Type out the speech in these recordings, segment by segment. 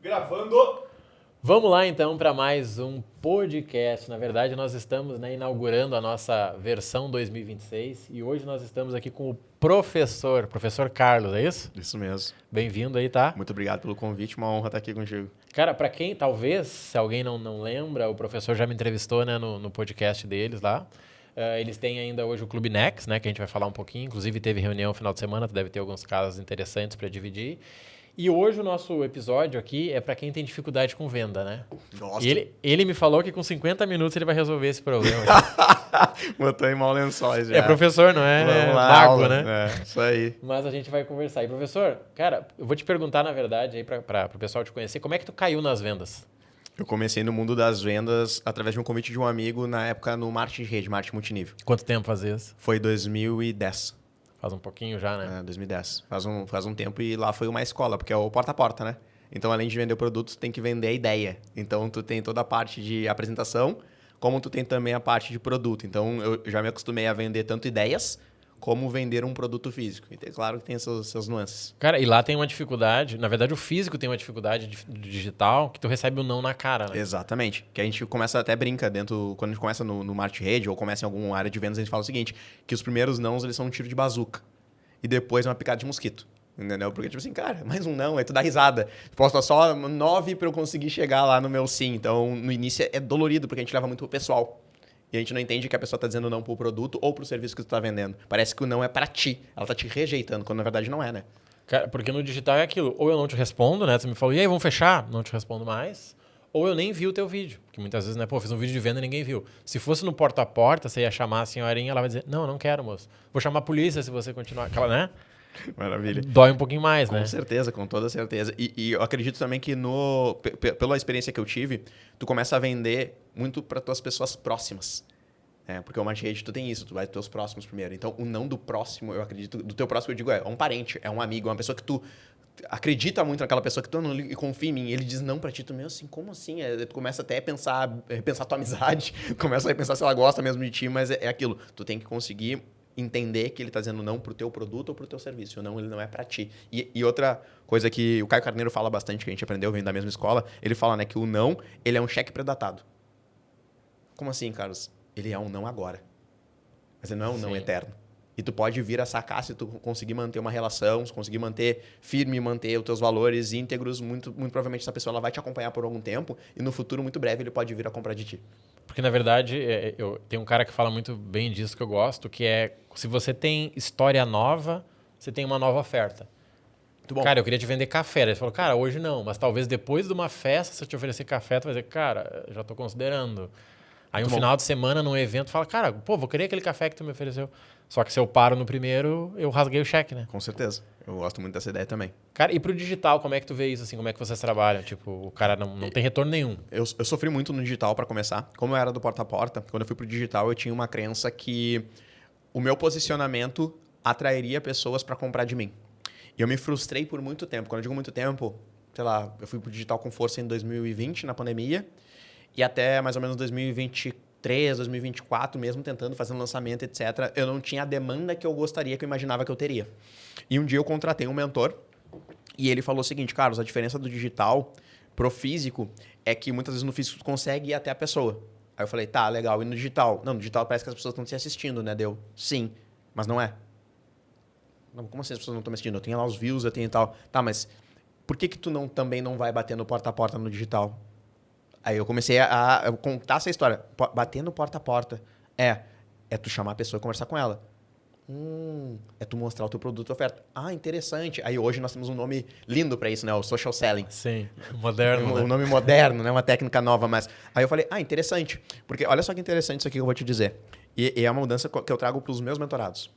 Gravando! Vamos lá então para mais um podcast. Na verdade, nós estamos inaugurando a nossa versão 2026 e hoje nós estamos aqui com o professor Carlos, é isso? Isso mesmo. Bem-vindo aí, tá? Muito obrigado pelo convite, uma honra estar aqui contigo. Cara, para quem, talvez, se alguém não lembra, o professor já me entrevistou no podcast deles lá. Eles têm ainda hoje o Clube Next, né, que a gente vai falar um pouquinho. Inclusive, teve reunião no final de semana, deve ter alguns casos interessantes para dividir. E hoje o nosso episódio aqui é para quem tem dificuldade com venda, né? Gosto. Ele me falou que com 50 minutos ele vai resolver esse problema. Botou em mal lençóis já. É professor, não é mago, aula, né? É, isso aí. Mas a gente vai conversar. E professor, cara, eu vou te perguntar, na verdade, aí para o pessoal te conhecer, como é que tu caiu nas vendas? Eu comecei no mundo das vendas através de um convite de um amigo na época no marketing de rede, marketing multinível. Quanto tempo faz isso? Foi 2010. Faz um pouquinho já, né? 2010. Faz um tempo e lá foi uma escola, porque é o porta a porta, né? Então, além de vender o produto, tu tem que vender a ideia. Então, tu tem toda a parte de apresentação, como tu tem também a parte de produto. Então, eu já me acostumei a vender tanto ideias, como vender um produto físico. E claro que tem essas nuances. Cara, e lá tem uma dificuldade, na verdade o físico tem uma dificuldade do digital, que tu recebe um não na cara, né? Exatamente. Que a gente começa até brinca dentro, quando a gente começa no marketing rede ou começa em alguma área de vendas, a gente fala o seguinte, que os primeiros nãos, eles são um tiro de bazuca. E depois uma picada de mosquito. Entendeu? Porque, tipo assim, cara, mais um não, aí tu dá risada. Posso dar só 9 para eu conseguir chegar lá no meu sim. Então, no início é dolorido, porque a gente leva muito pro pessoal. E a gente não entende que a pessoa tá dizendo não pro produto ou pro serviço que tu tá vendendo. Parece que o não é para ti. Ela tá te rejeitando, quando na verdade não é, né? Cara, porque no digital é aquilo, ou eu não te respondo, né? Tu me falou, e aí, vamos fechar? Não te respondo mais. Ou eu nem vi o teu vídeo. Que muitas vezes, né? Pô, fiz um vídeo de venda e ninguém viu. Se fosse no porta a porta, você ia chamar a senhorinha, ela vai dizer, não, eu não quero, moço. Vou chamar a polícia se você continuar. Aquela, né? Maravilha. Dói um pouquinho mais, né? Com certeza, com toda certeza. E eu acredito também que pela experiência que eu tive, tu começa a vender muito para tuas pessoas próximas. Porque o marketing rede, tu tem isso, tu vai dos teus próximos primeiro. Então, o não do próximo, eu acredito, do teu próximo eu digo, é um parente, é um amigo, é uma pessoa que tu acredita muito naquela pessoa que tu não liga e confia em mim. Ele diz não pra ti, tu meio assim, como assim? Tu começa até a pensar tua amizade, começa a pensar se ela gosta mesmo de ti, mas é aquilo. Tu tem que conseguir entender que ele tá dizendo não pro teu produto ou pro teu serviço. Não, ele não é pra ti. E outra coisa que o Caio Carneiro fala bastante, que a gente aprendeu vindo da mesma escola, ele fala, né, que o não, ele é um cheque predatado. Como assim, Carlos? Ele é um não agora. Mas ele não é um não eterno. E tu pode vir a sacar se tu conseguir manter uma relação, se conseguir manter firme, manter os teus valores íntegros, muito provavelmente essa pessoa ela vai te acompanhar por algum tempo e no futuro, muito breve, ele pode vir a comprar de ti. Porque, na verdade, tem um cara que fala muito bem disso que eu gosto, que é, se você tem história nova, você tem uma nova oferta. Muito bom. Cara, eu queria te vender café. Ele falou, cara, hoje não, mas talvez depois de uma festa, se eu te oferecer café, tu vai dizer, cara, já tô considerando. Aí um final de semana, num evento, fala, cara, pô, vou querer aquele café que tu me ofereceu. Só que se eu paro no primeiro, eu rasguei o cheque, né? Com certeza. Eu gosto muito dessa ideia também. Cara, e pro digital, como é que tu vê isso, assim? Como é que vocês trabalham? Tipo, o cara não tem retorno nenhum. Eu sofri muito no digital para começar. Como eu era do porta a porta, quando eu fui pro digital, eu tinha uma crença que o meu posicionamento atrairia pessoas para comprar de mim. E eu me frustrei por muito tempo. Quando eu digo muito tempo, sei lá, eu fui pro digital com força em 2020, na pandemia, e até mais ou menos 2023, 2024, mesmo tentando fazer um lançamento, etc., eu não tinha a demanda que eu gostaria, que eu imaginava que eu teria. E um dia eu contratei um mentor e ele falou o seguinte, Carlos, a diferença do digital pro físico é que muitas vezes no físico tu consegue ir até a pessoa. Aí eu falei, tá, legal, e no digital? Não, no digital parece que as pessoas estão te assistindo, né? Deu, sim, mas não é. Não, como assim as pessoas não estão me assistindo? Eu tenho lá os views, eu tenho e tal. Tá, mas por que tu também não vai bater no porta a porta no digital? Aí eu comecei a contar essa história. Bater no porta a porta. É tu chamar a pessoa e conversar com ela. É tu mostrar o teu produto e oferta. Ah, interessante. Aí hoje nós temos um nome lindo para isso, né? O social selling. Sim, moderno, Um nome moderno, né? Uma técnica nova, mas... Aí eu falei, interessante. Porque olha só que interessante isso aqui que eu vou te dizer. E é uma mudança que eu trago para os meus mentorados.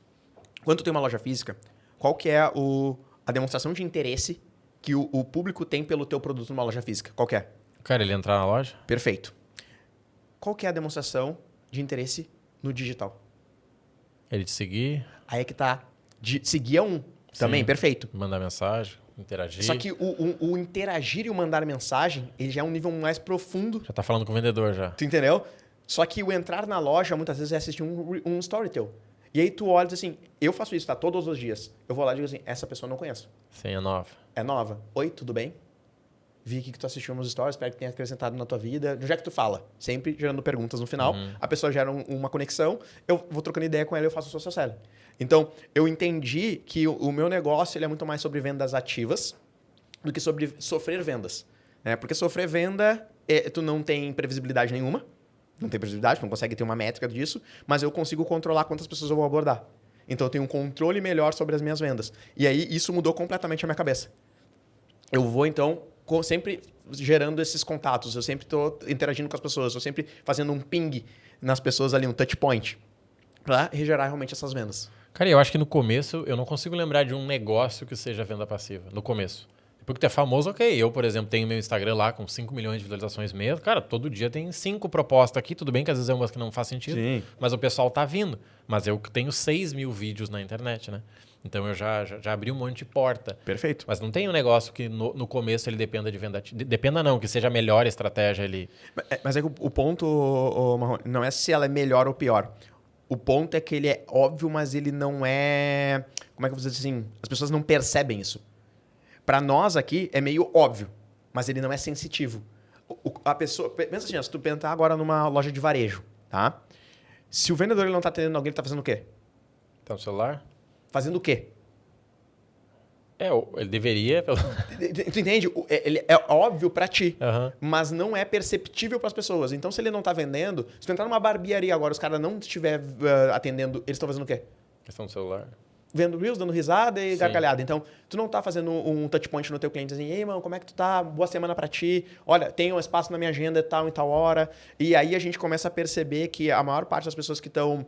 Quando tu tem uma loja física, qual que é a demonstração de interesse que o público tem pelo teu produto numa loja física? Qual que é? Cara, ele entrar na loja? Perfeito. Qual que é a demonstração de interesse no digital? Ele te seguir. Aí é que tá. Seguir é um. Também, perfeito. Mandar mensagem, interagir. Só que o interagir e o mandar mensagem, ele já é um nível mais profundo. Já tá falando com o vendedor já. Tu entendeu? Só que o entrar na loja, muitas vezes, é assistir um story teu. E aí tu olha e diz assim, eu faço isso, tá? Todos os dias. Eu vou lá e digo assim, essa pessoa eu não conheço. Sim, é nova. É nova. Oi, tudo bem? vi que tu assistiu meus stories, espero que tenha acrescentado na tua vida. Do jeito que tu fala, sempre gerando perguntas no final. A pessoa gera uma conexão, eu vou trocando ideia com ela e eu faço o social selling. Então, eu entendi que o meu negócio ele é muito mais sobre vendas ativas do que sobre sofrer vendas. Porque sofrer venda, tu não tem previsibilidade nenhuma. Não tem previsibilidade, não consegue ter uma métrica disso, mas eu consigo controlar quantas pessoas eu vou abordar. Então, eu tenho um controle melhor sobre as minhas vendas. E aí, isso mudou completamente a minha cabeça. Eu vou, então, sempre gerando esses contatos, eu sempre estou interagindo com as pessoas, eu sempre fazendo um ping nas pessoas ali, um touch point, para regerar realmente essas vendas. Cara, eu acho que no começo eu não consigo lembrar de um negócio que seja venda passiva. No começo. Depois que tu é famoso, ok. Eu, por exemplo, tenho meu Instagram lá com 5 milhões de visualizações mês. Cara, todo dia tem 5 propostas aqui. Tudo bem que às vezes é umas que não faz sentido. Sim. Mas o pessoal tá vindo. Mas eu tenho 6 mil vídeos na internet, né? Então eu já abri um monte de porta. Perfeito. Mas não tem um negócio que no começo ele dependa de venda. Dependa não, que seja a melhor estratégia ali. Mas é que o ponto, Marrone, não é se ela é melhor ou pior. O ponto é que ele é óbvio, mas ele não é... Como é que eu vou dizer assim? As pessoas não percebem isso. Para nós aqui é meio óbvio, mas ele não é sensitivo. A pessoa... Pensa assim, se tu pensar agora numa loja de varejo, tá? Se o vendedor ele não está atendendo alguém, ele está fazendo o quê? Tá no celular? Fazendo o quê? Ele deveria... Tu entende? Ele é óbvio para ti, Uhum. mas não é perceptível para as pessoas. Então, se ele não está vendendo... Se tu entrar numa barbearia agora, os caras não estiver atendendo, eles estão fazendo o quê? Questão do celular. Vendo Reels, dando risada e Sim. gargalhada. Então, tu não tá fazendo um touchpoint no teu cliente dizendo, ei, mano, como é que tu tá? Boa semana pra ti. Olha, tem um espaço na minha agenda tal e tal hora. E aí a gente começa a perceber que a maior parte das pessoas que estão,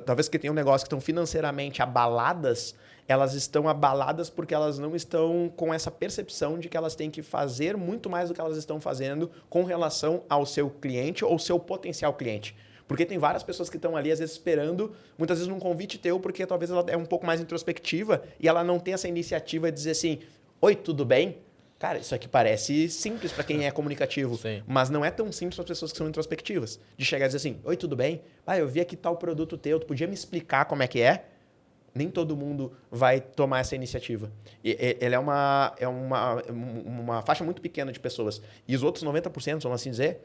talvez que tenham um negócio que estão financeiramente abaladas, elas estão abaladas porque elas não estão com essa percepção de que elas têm que fazer muito mais do que elas estão fazendo com relação ao seu cliente ou seu potencial cliente. Porque tem várias pessoas que estão ali, às vezes, esperando, muitas vezes, num convite teu, porque talvez ela é um pouco mais introspectiva e ela não tem essa iniciativa de dizer assim, oi, tudo bem? Cara, isso aqui parece simples para quem é comunicativo, Sim. mas não é tão simples para as pessoas que são introspectivas. De chegar e dizer assim, oi, tudo bem? Eu vi aqui tal produto teu, tu podia me explicar como é que é? Nem todo mundo vai tomar essa iniciativa. Ele é uma faixa muito pequena de pessoas. E os outros 90%, vamos assim dizer,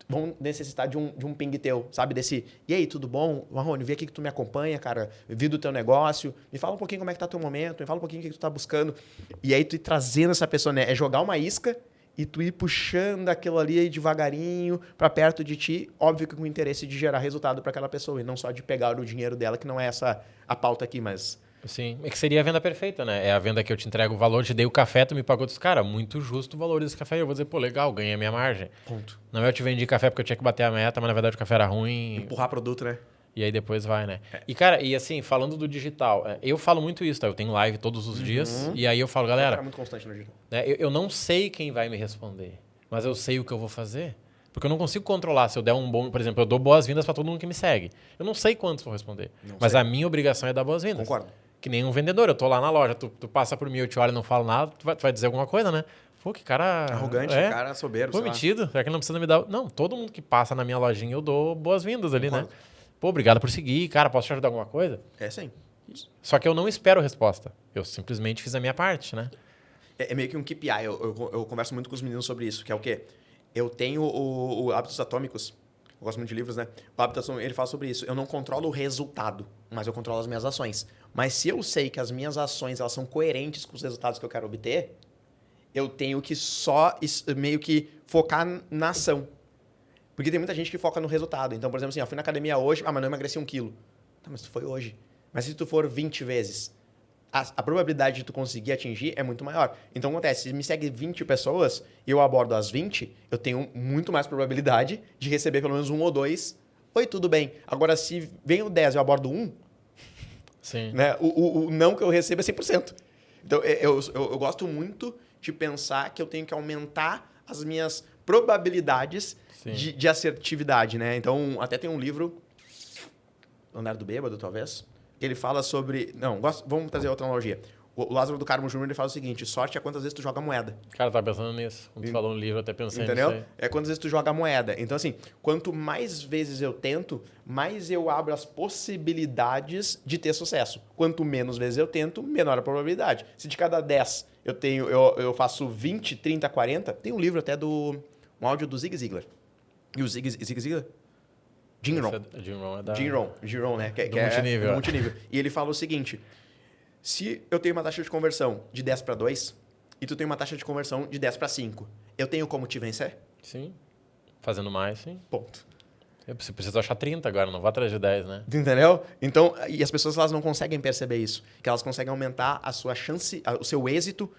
vão necessitar de um ping teu, sabe? Desse, e aí, tudo bom? Marrone, vi aqui que tu me acompanha, cara, vi do teu negócio, me fala um pouquinho como é que tá teu momento, me fala um pouquinho o que tu tá buscando. E aí tu ir trazendo essa pessoa, né? É jogar uma isca e tu ir puxando aquilo ali devagarinho para perto de ti, óbvio que com o interesse de gerar resultado para aquela pessoa e não só de pegar o dinheiro dela, que não é essa a pauta aqui, mas... Sim, é que seria a venda perfeita, né? É a venda que eu te entrego o valor, te dei o café, tu me pagou. Cara, muito justo o valor desse café. Eu vou dizer, pô, legal, ganhei a minha margem. Ponto. Não eu te vendi café porque eu tinha que bater a meta, mas na verdade o café era ruim. Empurrar produto, né? E aí depois vai, né? E, cara, e assim, falando do digital, eu falo muito isso, tá? Eu tenho live todos os dias, e aí eu falo, galera... É muito constante no digital. Né, eu não sei quem vai me responder, mas eu sei o que eu vou fazer. Porque eu não consigo controlar. Se eu der um bom... Por exemplo, eu dou boas-vindas para todo mundo que me segue. Eu não sei quantos vão responder. Mas a minha obrigação é dar boas-vindas. Concordo. Que nem um vendedor. Eu tô lá na loja, tu passa por mim, eu te olho e não falo nada, tu vai dizer alguma coisa, né? Pô, que cara... Arrogante, cara soberbo, Pô, sei lá. metido. Será que ele não precisa me dar... Não, todo mundo que passa na minha lojinha eu dou boas-vindas ali, Concordo. né? Pô, obrigado por seguir. Cara, posso te ajudar alguma coisa? É sim. Só que eu não espero resposta. Eu simplesmente fiz a minha parte, né? É meio que um KPI. Eu converso muito com os meninos sobre isso, que é o quê? Eu tenho o Hábitos Atômicos. Eu gosto muito de livros, né? O Hábitos Atômicos, ele fala sobre isso. Eu não controlo o resultado, mas eu controlo as minhas ações. Mas se eu sei que as minhas ações elas são coerentes com os resultados que eu quero obter, eu tenho que só meio que focar na ação. Porque tem muita gente que foca no resultado. Então, por exemplo, assim, eu fui na academia hoje, mas não emagreci 1 quilo. Tá, mas tu foi hoje. Mas se tu for 20 vezes, a probabilidade de tu conseguir atingir é muito maior. Então, acontece, se me segue 20 pessoas e eu abordo as 20, eu tenho muito mais probabilidade de receber pelo menos 1 ou 2. Oi, tudo bem. Agora, se vem o 10 e eu abordo 1, Sim. né, o não que eu recebo é 100%. Então, eu gosto muito de pensar que eu tenho que aumentar as minhas probabilidades de assertividade, né? Então, até tem um livro, Andar do Bêbado, talvez, que ele fala sobre... Não, vamos trazer outra analogia. O Lázaro do Carmo Júnior ele fala o seguinte, sorte é quantas vezes tu joga moeda. Cara, eu tava pensando nisso. Quando tu falou no livro, eu até pensei Entendeu? nisso aí. É quantas vezes tu joga moeda. Então, assim, quanto mais vezes eu tento, mais eu abro as possibilidades de ter sucesso. Quanto menos vezes eu tento, menor a probabilidade. Se de cada 10 eu faço 20, 30, 40. Tem um livro até um áudio do Zig Ziglar. E o Zig Ziglar? Jim Rohn. Jim Rohn, né? Que multinível. É multinível. E ele fala o seguinte, se eu tenho uma taxa de conversão de 10 para 2 e tu tem uma taxa de conversão de 10 para 5, eu tenho como te vencer? Sim. Fazendo mais, sim. Ponto. Você precisa achar 30 agora, não vá atrás de 10, né? Entendeu? Então, e as pessoas elas não conseguem perceber isso. Que elas conseguem aumentar a sua chance, o seu êxito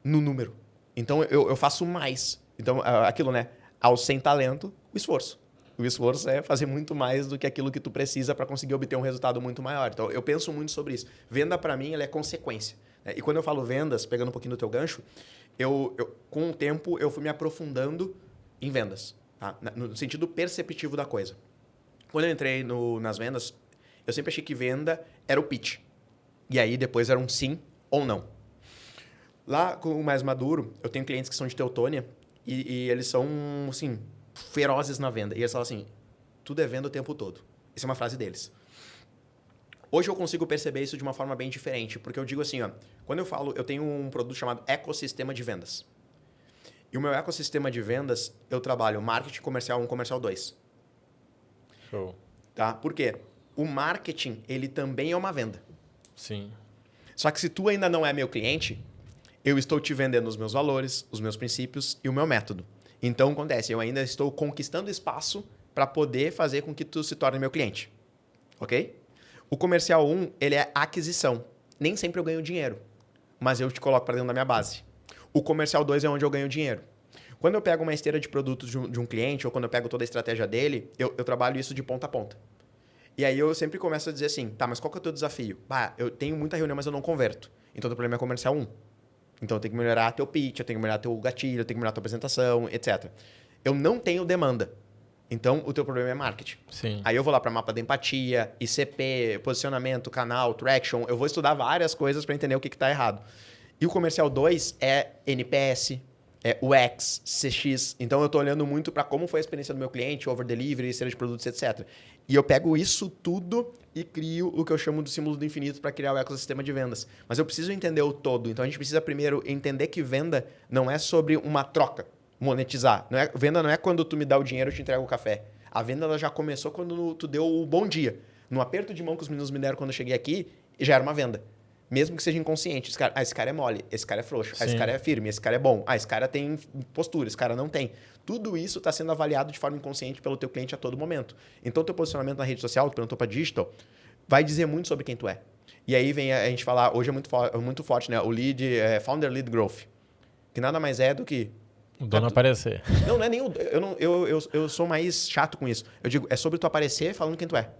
no número. Então, eu faço mais. Então, aquilo, né? Ao sem talento, o esforço. O esforço é fazer muito mais do que aquilo que tu precisa para conseguir obter um resultado muito maior. Então, eu penso muito sobre isso. Venda, para mim, ela é consequência. Né? E quando eu falo vendas, pegando um pouquinho do teu gancho, com o tempo, eu fui me aprofundando em vendas. Tá? No sentido perceptivo da coisa. Quando eu entrei nas vendas, eu sempre achei que venda era o pitch. E aí, depois era um sim ou não. Lá, com o mais maduro, eu tenho clientes que são de Teutônia e eles são, assim, ferozes na venda. E eles falam assim, tudo é venda o tempo todo. Essa é uma frase deles. Hoje eu consigo perceber isso de uma forma bem diferente, porque eu digo assim, ó, quando eu falo, eu tenho um produto chamado ecossistema de vendas. E o meu ecossistema de vendas, eu trabalho marketing comercial 1, comercial 2. Show. Tá? Por quê? O marketing, ele também é uma venda. Sim. Só que se tu ainda não é meu cliente, eu estou te vendendo os meus valores, os meus princípios e o meu método. Então, acontece, eu ainda estou conquistando espaço para poder fazer com que tu se torne meu cliente. Ok? O comercial 1, ele é aquisição. Nem sempre eu ganho dinheiro, mas eu te coloco para dentro da minha base. O comercial 2 é onde eu ganho dinheiro. Quando eu pego uma esteira de produtos de um cliente, ou quando eu pego toda a estratégia dele, eu trabalho isso de ponta a ponta. E aí eu sempre começo a dizer assim, tá, mas qual que é o teu desafio? Eu tenho muita reunião, mas eu não converto. Então, o problema é comercial 1. Então, eu tenho que melhorar teu pitch, eu tenho que melhorar teu gatilho, eu tenho que melhorar tua apresentação, etc. Eu não tenho demanda. Então, o teu problema é marketing. Sim. Aí eu vou lá para mapa de empatia, ICP, posicionamento, canal, traction. Eu vou estudar várias coisas para entender o que está errado. E o comercial 2 é NPS, é UX, CX. Então, eu estou olhando muito para como foi a experiência do meu cliente, over delivery, esteira de produtos, etc. E eu pego isso tudo e crio o que eu chamo do símbolo do infinito para criar o ecossistema de vendas. Mas eu preciso entender o todo. Então, a gente precisa primeiro entender que venda não é sobre uma troca, monetizar. Venda não é quando tu me dá o dinheiro e eu te entrego o café. A venda ela já começou quando tu deu o bom dia. No aperto de mão que os meninos me deram quando eu cheguei aqui, já era uma venda. Mesmo que seja inconsciente. Esse cara é mole, esse cara é frouxo, esse cara é firme, esse cara é bom, esse cara tem postura, esse cara não tem. Tudo isso está sendo avaliado de forma inconsciente pelo teu cliente a todo momento. Então, o teu posicionamento na rede social, tu perguntou para digital, vai dizer muito sobre quem tu é. E aí vem a gente falar, hoje é muito forte, né? O lead, Founder Lead Growth, que nada mais é do que... O dono aparecer. Não é nem o... Eu sou mais chato com isso. Eu digo, é sobre tu aparecer falando quem tu é.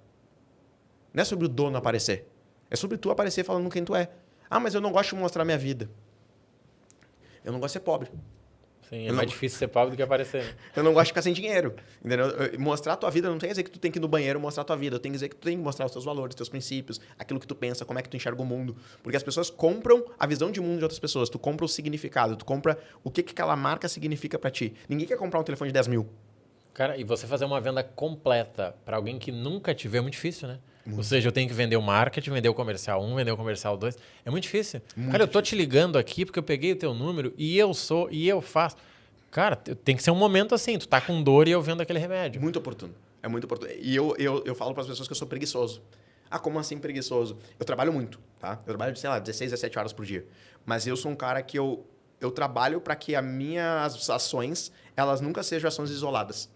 Não é sobre o dono aparecer. É sobre tu aparecer falando quem tu é. Ah, mas eu não gosto de mostrar minha vida. Eu não gosto de ser pobre. Sim, é mais difícil ser pobre do que aparecer. Eu não gosto de ficar sem dinheiro. Entendeu? Mostrar a tua vida não tem que dizer que tu tem que ir no banheiro mostrar a tua vida. Tem que dizer que tu tem que mostrar os teus valores, os teus princípios, aquilo que tu pensa, como é que tu enxerga o mundo. Porque as pessoas compram a visão de mundo de outras pessoas. Tu compra o significado, tu compra o que aquela marca significa para ti. Ninguém quer comprar um telefone de 10 mil. Cara, e você fazer uma venda completa para alguém que nunca te vê é muito difícil, né? Ou seja, eu tenho que vender o marketing, vender o comercial 1, vender o comercial 2. É muito difícil. Cara, eu tô te ligando aqui porque eu peguei o teu número e eu faço. Cara, tem que ser um momento assim. Tu tá com dor e eu vendo aquele remédio. Muito oportuno. É muito oportuno. E eu falo para as pessoas que eu sou preguiçoso. Ah, como assim preguiçoso? Eu trabalho muito, tá? Eu trabalho, sei lá, 16, 17 horas por dia. Mas eu sou um cara que eu trabalho para que as minhas ações, elas nunca sejam ações isoladas.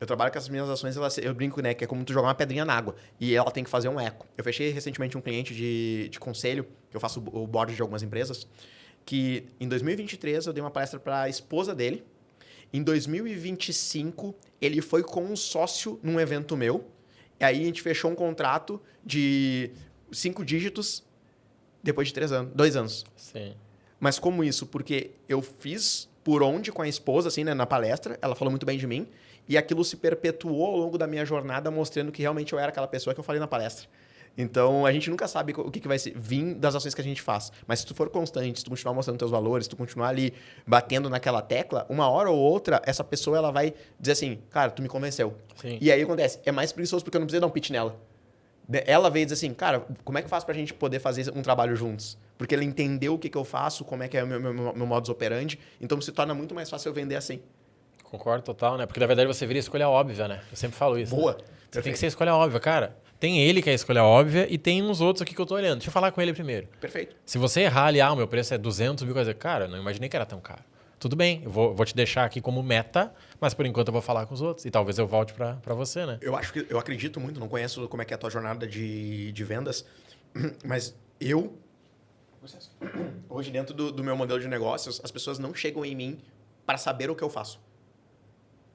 Eu trabalho com as minhas ações, eu brinco, né? Que é como tu jogar uma pedrinha na água. E ela tem que fazer um eco. Eu fechei recentemente um cliente de conselho, que eu faço o board de algumas empresas, que em 2023 eu dei uma palestra para a esposa dele. Em 2025, ele foi com um sócio num evento meu. E aí a gente fechou um contrato de 5 dígitos depois de 2 anos. Sim. Mas como isso? Porque eu fiz por onde com a esposa, assim, né, na palestra. Ela falou muito bem de mim. E aquilo se perpetuou ao longo da minha jornada, mostrando que realmente eu era aquela pessoa que eu falei na palestra. Então, a gente nunca sabe o que vai vir das ações que a gente faz. Mas se tu for constante, se tu continuar mostrando teus valores, se tu continuar ali batendo naquela tecla, uma hora ou outra, essa pessoa ela vai dizer assim, cara, tu me convenceu. Sim. E aí acontece, é mais preguiçoso porque eu não preciso dar um pitch nela. Ela veio dizer assim, cara, como é que faz pra gente poder fazer um trabalho juntos? Porque ele entendeu o que eu faço, como é que é o meu modus operandi. Então, se torna muito mais fácil eu vender assim. Concordo total, né? Porque, na verdade, você vira a escolha óbvia, né? Eu sempre falo isso. Boa. Né? Você tem que ser a escolha óbvia, cara. Tem ele que é a escolha óbvia e tem uns outros aqui que eu tô olhando. Deixa eu falar com ele primeiro. Perfeito. Se você errar ali, o meu preço é 200 mil, cara, eu não imaginei que era tão caro. Tudo bem, eu vou te deixar aqui como meta, mas por enquanto eu vou falar com os outros. E talvez eu volte para você, né? Eu acredito muito, não conheço como é que é a tua jornada de vendas, mas hoje dentro do meu modelo de negócios, as pessoas não chegam em mim para saber o que eu faço.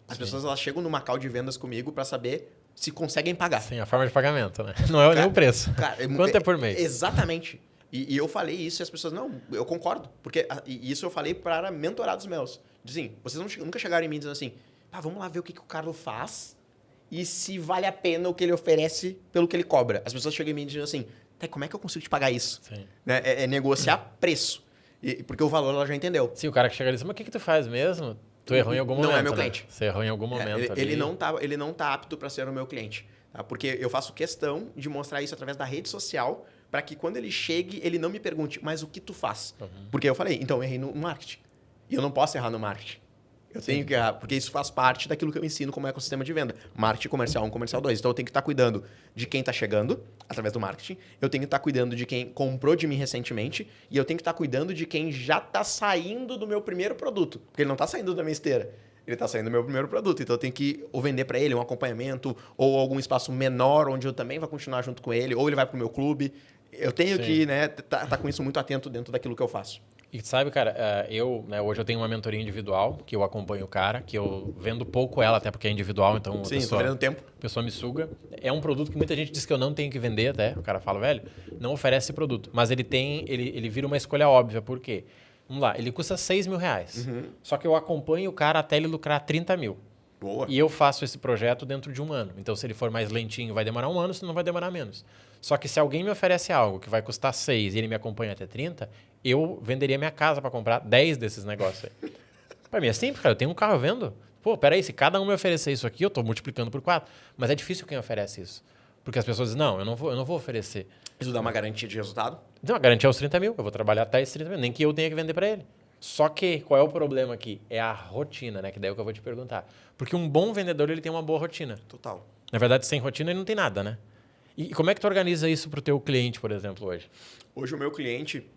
As pessoas elas chegam numa call de vendas comigo para saber se conseguem pagar. Sim, a forma de pagamento, né? Não é nem o preço. Cara, quanto é por mês? Exatamente. E eu falei isso e as pessoas, não, eu concordo. Porque isso eu falei para mentorados meus. Dizem, vocês nunca chegaram em mim dizendo assim, vamos lá ver o que o Carlos faz e se vale a pena o que ele oferece pelo que ele cobra. As pessoas chegam em mim dizendo assim, como é que eu consigo te pagar isso? Sim. Né? É negociar preço. Porque o valor ela já entendeu. Sim, o cara que chega ali e diz, mas o que tu faz mesmo? Tu errou em algum momento. Não é meu cliente. Né? Você errou em algum momento. Ele não tá apto para ser o meu cliente. Tá? Porque eu faço questão de mostrar isso através da rede social para que quando ele chegue, ele não me pergunte, mas o que tu faz? Uhum. Porque eu falei, então eu errei no marketing. E eu não posso errar no marketing. Eu tenho que errar, porque isso faz parte daquilo que eu ensino como ecossistema de venda. Marketing comercial 1, comercial 2. Então eu tenho que estar cuidando de quem está chegando, através do marketing. Eu tenho que estar cuidando de quem comprou de mim recentemente. E eu tenho que estar cuidando de quem já está saindo do meu primeiro produto. Porque ele não está saindo da minha esteira. Ele está saindo do meu primeiro produto. Então eu tenho que ou vender para ele um acompanhamento, ou algum espaço menor, onde eu também vou continuar junto com ele, ou ele vai para o meu clube. Eu tenho que tá com isso muito atento dentro daquilo que eu faço. E sabe, cara, hoje eu tenho uma mentoria individual, que eu acompanho o cara, que eu vendo pouco ela, até porque é individual, então tô vendendo tempo. A pessoa me suga. É um produto que muita gente diz que eu não tenho que vender até. O cara fala, velho, não oferece esse produto. Mas ele vira uma escolha óbvia. Por quê? Vamos lá, ele custa 6 mil reais. Uhum. Só que eu acompanho o cara até ele lucrar 30 mil. Boa. E eu faço esse projeto dentro de um ano. Então, se ele for mais lentinho, vai demorar um ano, senão vai demorar menos. Só que se alguém me oferece algo que vai custar 6 e ele me acompanha até 30, eu venderia minha casa para comprar 10 desses negócios aí. Para mim é simples, cara. Eu tenho um carro, eu vendo. Pô, peraí, se cada um me oferecer isso aqui, eu estou multiplicando por 4. Mas é difícil quem oferece isso. Porque as pessoas dizem, não, eu não vou oferecer. Isso dá uma garantia de resultado? Não, a garantia é os 30 mil. Eu vou trabalhar até esses 30 mil. Nem que eu tenha que vender para ele. Só que, qual é o problema aqui? É a rotina, né? Que daí é o que eu vou te perguntar. Porque um bom vendedor, ele tem uma boa rotina. Total. Na verdade, sem rotina, ele não tem nada, né? E como é que tu organiza isso para o teu cliente, por exemplo, hoje? Hoje, o meu cliente,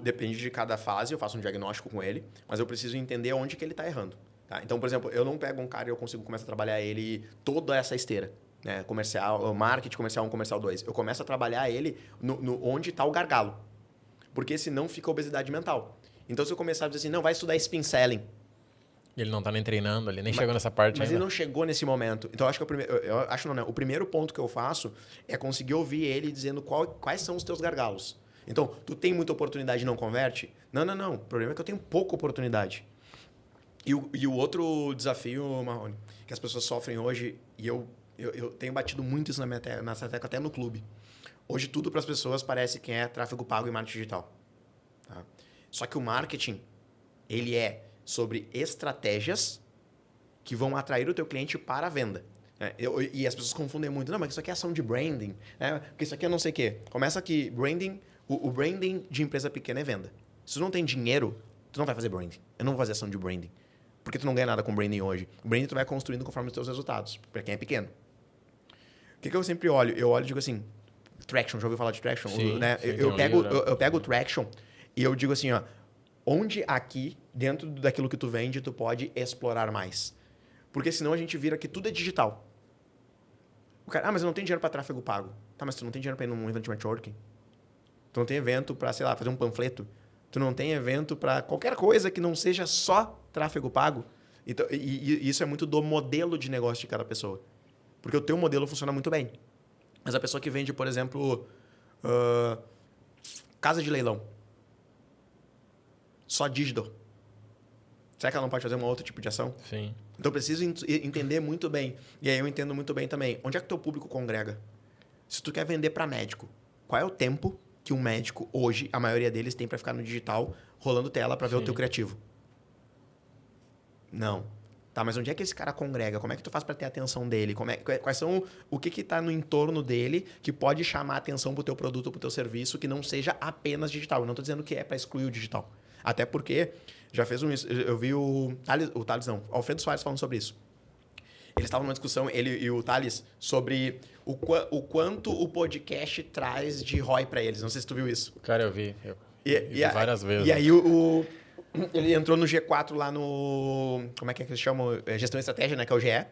depende de cada fase, eu faço um diagnóstico com ele, mas eu preciso entender onde que ele está errando. Tá? Então, por exemplo, eu não pego um cara e eu consigo começar a trabalhar ele toda essa esteira. Né? Comercial, marketing, comercial 1, comercial 2. Eu começo a trabalhar ele no onde está o gargalo. Porque senão fica obesidade mental. Então, se eu começar a dizer assim, não, vai estudar spin selling. Ele não está nem treinando, ele nem chegou nessa parte mas ainda. Ele não chegou nesse momento. Então, o primeiro ponto que eu faço é conseguir ouvir ele dizendo quais são os teus gargalos. Então, tu tem muita oportunidade e não converte? Não. O problema é que eu tenho pouca oportunidade. E o outro desafio, Marrone, que as pessoas sofrem hoje, e eu tenho batido muito isso nessa tecla até no clube. Hoje, tudo para as pessoas parece que é tráfego pago e marketing digital. Tá? Só que o marketing, ele é sobre estratégias que vão atrair o teu cliente para a venda. E as pessoas confundem muito. Não, mas isso aqui é ação de branding. Porque isso aqui é não sei o quê. Começa que branding, o branding de empresa pequena é venda. Se tu não tem dinheiro, tu não vai fazer branding. Eu não vou fazer ação de branding. Porque tu não ganha nada com branding hoje. O branding tu vai construindo conforme os teus resultados. Para quem é pequeno. O que eu sempre olho? Eu olho e digo assim, traction. Já ouviu falar de traction? Sim, né? sim, eu pego o traction e eu digo assim, ó, onde aqui, dentro daquilo que tu vende, tu pode explorar mais. Porque senão a gente vira que tudo é digital. O cara, mas eu não tenho dinheiro para tráfego pago. Tá, mas tu não tem dinheiro para ir num evento de networking? Tu não tem evento para, sei lá, fazer um panfleto? Tu não tem evento para qualquer coisa que não seja só tráfego pago? Então, e isso é muito do modelo de negócio de cada pessoa. Porque o teu modelo funciona muito bem. Mas a pessoa que vende, por exemplo, casa de leilão. Só digital. Será que ela não pode fazer um outro tipo de ação? Sim. Então, eu preciso entender muito bem. E aí eu entendo muito bem também. Onde é que o teu público congrega? Se tu quer vender para médico, qual é o tempo que um médico, hoje, a maioria deles tem para ficar no digital, rolando tela para ver o teu criativo? Não. Tá, mas onde é que esse cara congrega? Como é que tu faz para ter a atenção dele? Quais são o que tá no entorno dele que pode chamar a atenção pro teu produto, pro teu serviço, que não seja apenas digital. Eu não tô dizendo que é para excluir o digital. Até porque já fez eu vi o Alfredo Soares falando sobre isso. Eles estavam numa discussão, ele e o Thales, sobre o quanto o podcast traz de ROI para eles. Não sei se tu viu isso. Cara, eu vi. Eu vi várias vezes. E aí ele entrou no G4 lá no... Como é que eles chamam? Gestão e Estratégia, né? Que é o GE.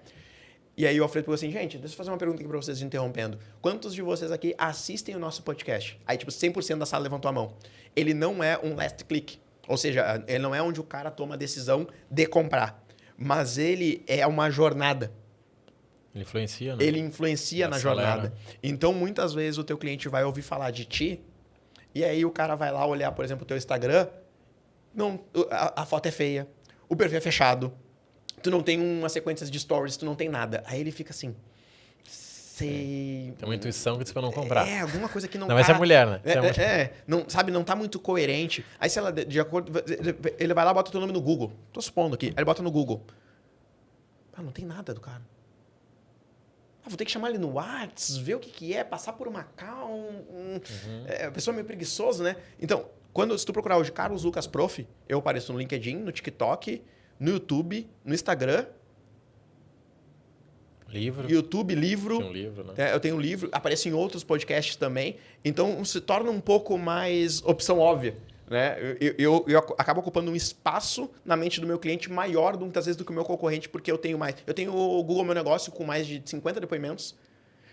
E aí o Alfredo falou assim, gente, deixa eu fazer uma pergunta aqui para vocês interrompendo. Quantos de vocês aqui assistem o nosso podcast? Aí, 100% da sala levantou a mão. Ele não é um last click. Ou seja, ele não é onde o cara toma a decisão de comprar. Mas ele é uma jornada. Ele influencia, né? Ele influencia na jornada. Então, muitas vezes, o teu cliente vai ouvir falar de ti, e aí o cara vai lá olhar, por exemplo, o teu Instagram, a foto é feia, o perfil é fechado, tu não tem uma sequência de stories, tu não tem nada. Aí ele fica assim... Tem uma intuição que diz pra não comprar. Alguma coisa que não tá... Não, essa é mulher, né? Não tá muito coerente. Aí, se ela, de acordo... Ele vai lá e bota o teu nome no Google. Tô supondo aqui. Aí ele bota no Google. Não tem nada do cara. Vou ter que chamar ele no WhatsApp, ver o que é, passar por uma call. A pessoa é meio preguiçoso, né? Então, se tu procurar hoje Carlos Lucas Prof, eu apareço no LinkedIn, no TikTok, no YouTube, no Instagram... Livro. YouTube, livro. Tem um livro, né? Eu tenho um livro, aparece em outros podcasts também. Então, se torna um pouco mais opção óbvia. Né? Eu acabo ocupando um espaço na mente do meu cliente maior, muitas vezes, do que o meu concorrente, porque eu tenho mais. Eu tenho o Google Meu Negócio com mais de 50 depoimentos.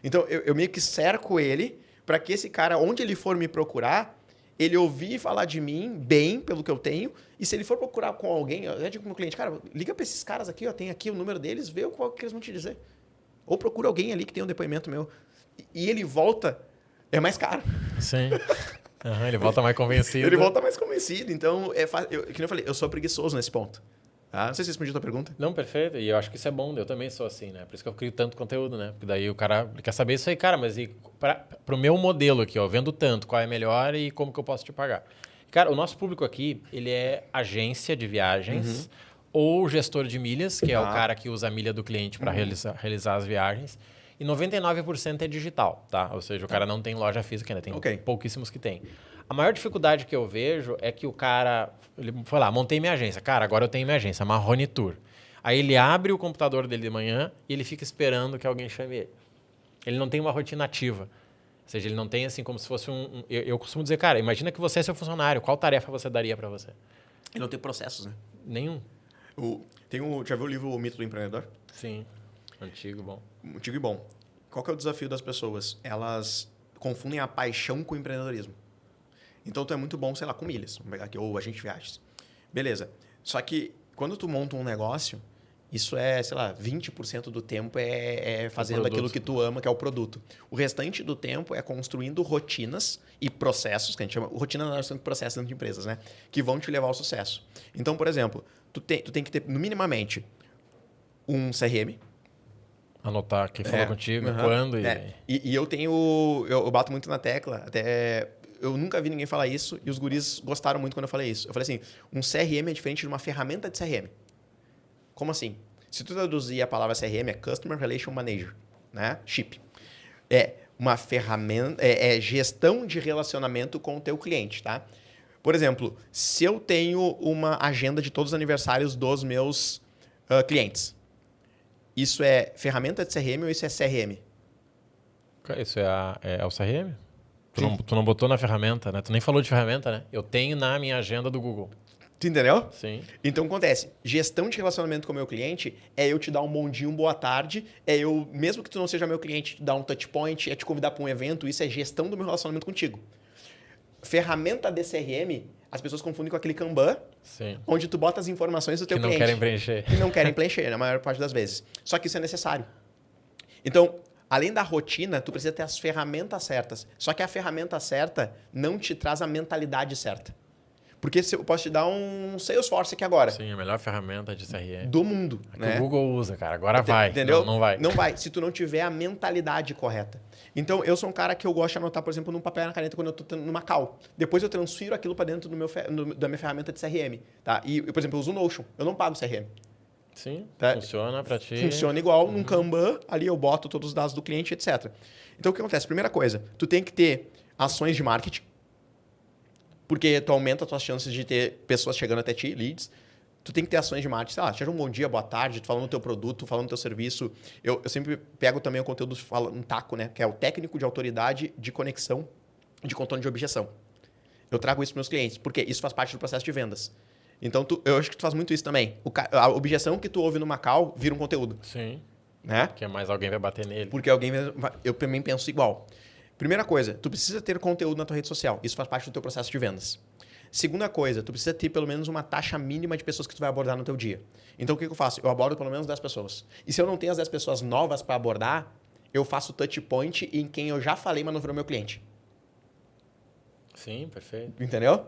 Então, eu meio que cerco ele para que esse cara, onde ele for me procurar, ele ouvir falar de mim bem, pelo que eu tenho. E se ele for procurar com alguém, eu digo pro meu cliente, cara, liga para esses caras aqui, tem aqui o número deles, vê o que eles vão te dizer. Ou procura alguém ali que tem um depoimento meu. E ele volta, é mais caro. Sim. Ele volta mais convencido. Ele volta mais convencido. Então, que eu falei, eu sou preguiçoso nesse ponto. Não sei se respondi a tua pergunta. Não, perfeito. E eu acho que isso é bom. Eu também sou assim, né? Por isso que eu crio tanto conteúdo, né? Porque daí o cara quer saber isso aí, cara, mas pro meu modelo aqui, ó, vendo tanto, qual é melhor e como que eu posso te pagar. Cara, o nosso público aqui, ele é agência de viagens ou gestor de milhas, que é o cara que usa a milha do cliente para realizar as viagens. E 99% é digital, tá? Ou seja, o cara não tem loja física, ainda tem pouquíssimos que tem. A maior dificuldade que eu vejo é que o cara... Ele foi lá, montei minha agência. Cara, agora eu tenho minha agência, Marrone Tour. Aí ele abre o computador dele de manhã e ele fica esperando que alguém chame ele. Ele não tem uma rotina ativa. Ou seja, ele não tem assim como se fosse eu costumo dizer, cara, imagina que você é seu funcionário. Qual tarefa você daria para você? Ele não tem processos, né? Nenhum. Já viu o livro O Mito do Empreendedor? Sim. Antigo, bom. Antigo e bom. Qual que é o desafio das pessoas? Elas confundem a paixão com o empreendedorismo. Então, tu é muito bom, sei lá, com milhas. Vamos pegar aqui, ou agente de viagens. Beleza. Só que, quando tu monta um negócio, isso é, sei lá, 20% do tempo é fazendo aquilo que tu ama, que é o produto. O restante do tempo é construindo rotinas e processos, que a gente chama... Rotina não é processos dentro de empresas, né? Que vão te levar ao sucesso. Então, por exemplo, tu tem que ter, minimamente, um CRM. Anotar quem falou contigo, quando. E eu tenho... Eu bato muito na tecla, até... Eu nunca vi ninguém falar isso e os guris gostaram muito quando eu falei isso. Eu falei assim, um CRM é diferente de uma ferramenta de CRM. Como assim? Se tu traduzir a palavra CRM, é Customer Relation Manager, né? Chip. É uma ferramenta, é gestão de relacionamento com o teu cliente, tá? Por exemplo, se eu tenho uma agenda de todos os aniversários dos meus clientes, isso é ferramenta de CRM ou isso é CRM? Isso é o CRM? Tu não botou na ferramenta, né? Tu nem falou de ferramenta, né? Eu tenho na minha agenda do Google. Tu entendeu? Sim. Então, acontece. Gestão de relacionamento com o meu cliente é eu te dar um bom dia, um boa tarde. É eu, mesmo que tu não seja meu cliente, te dar um touch point, é te convidar para um evento. Isso é gestão do meu relacionamento contigo. Ferramenta de CRM, as pessoas confundem com aquele Kanban, onde tu bota as informações do teu cliente. Que não querem preencher. Que não querem preencher, na maior parte das vezes. Só que isso é necessário. Então... Além da rotina, tu precisa ter as ferramentas certas. Só que a ferramenta certa não te traz a mentalidade certa. Porque eu posso te dar um Salesforce aqui agora. Sim, a melhor ferramenta de CRM. Do mundo. Que o Google usa, cara. Agora vai. Entendeu? Não vai. Não vai, se tu não tiver a mentalidade correta. Então, eu sou um cara que eu gosto de anotar, por exemplo, num papel e na caneta quando eu estou numa call. Depois eu transfiro aquilo para dentro da minha ferramenta de CRM. Tá? E, por exemplo, eu uso o Notion. Eu não pago CRM. Sim, tá? funciona para ti. Funciona igual num Kanban, ali eu boto todos os dados do cliente, etc. Então, o que acontece? Primeira coisa, tu tem que ter ações de marketing, porque tu aumenta as tuas chances de ter pessoas chegando até ti, leads. Tu tem que ter ações de marketing, sei lá, seja um bom dia, boa tarde, tu falando do teu produto, falando do teu serviço. Eu sempre pego também o conteúdo, um TACO, né? Que é o técnico de autoridade de conexão de contorno de objeção. Eu trago isso para meus clientes, porque isso faz parte do processo de vendas. Então, eu acho que tu faz muito isso também. A objeção que tu ouve numa call vira um conteúdo. Sim. Né? Porque mais alguém vai bater nele. Porque alguém vai... Eu também penso igual. Primeira coisa, tu precisa ter conteúdo na tua rede social. Isso faz parte do teu processo de vendas. Segunda coisa, tu precisa ter pelo menos uma taxa mínima de pessoas que tu vai abordar no teu dia. Então, o que eu faço? Eu abordo pelo menos 10 pessoas. E se eu não tenho as 10 pessoas novas para abordar, eu faço touch point em quem eu já falei, mas não virou meu cliente. Sim, perfeito. Entendeu?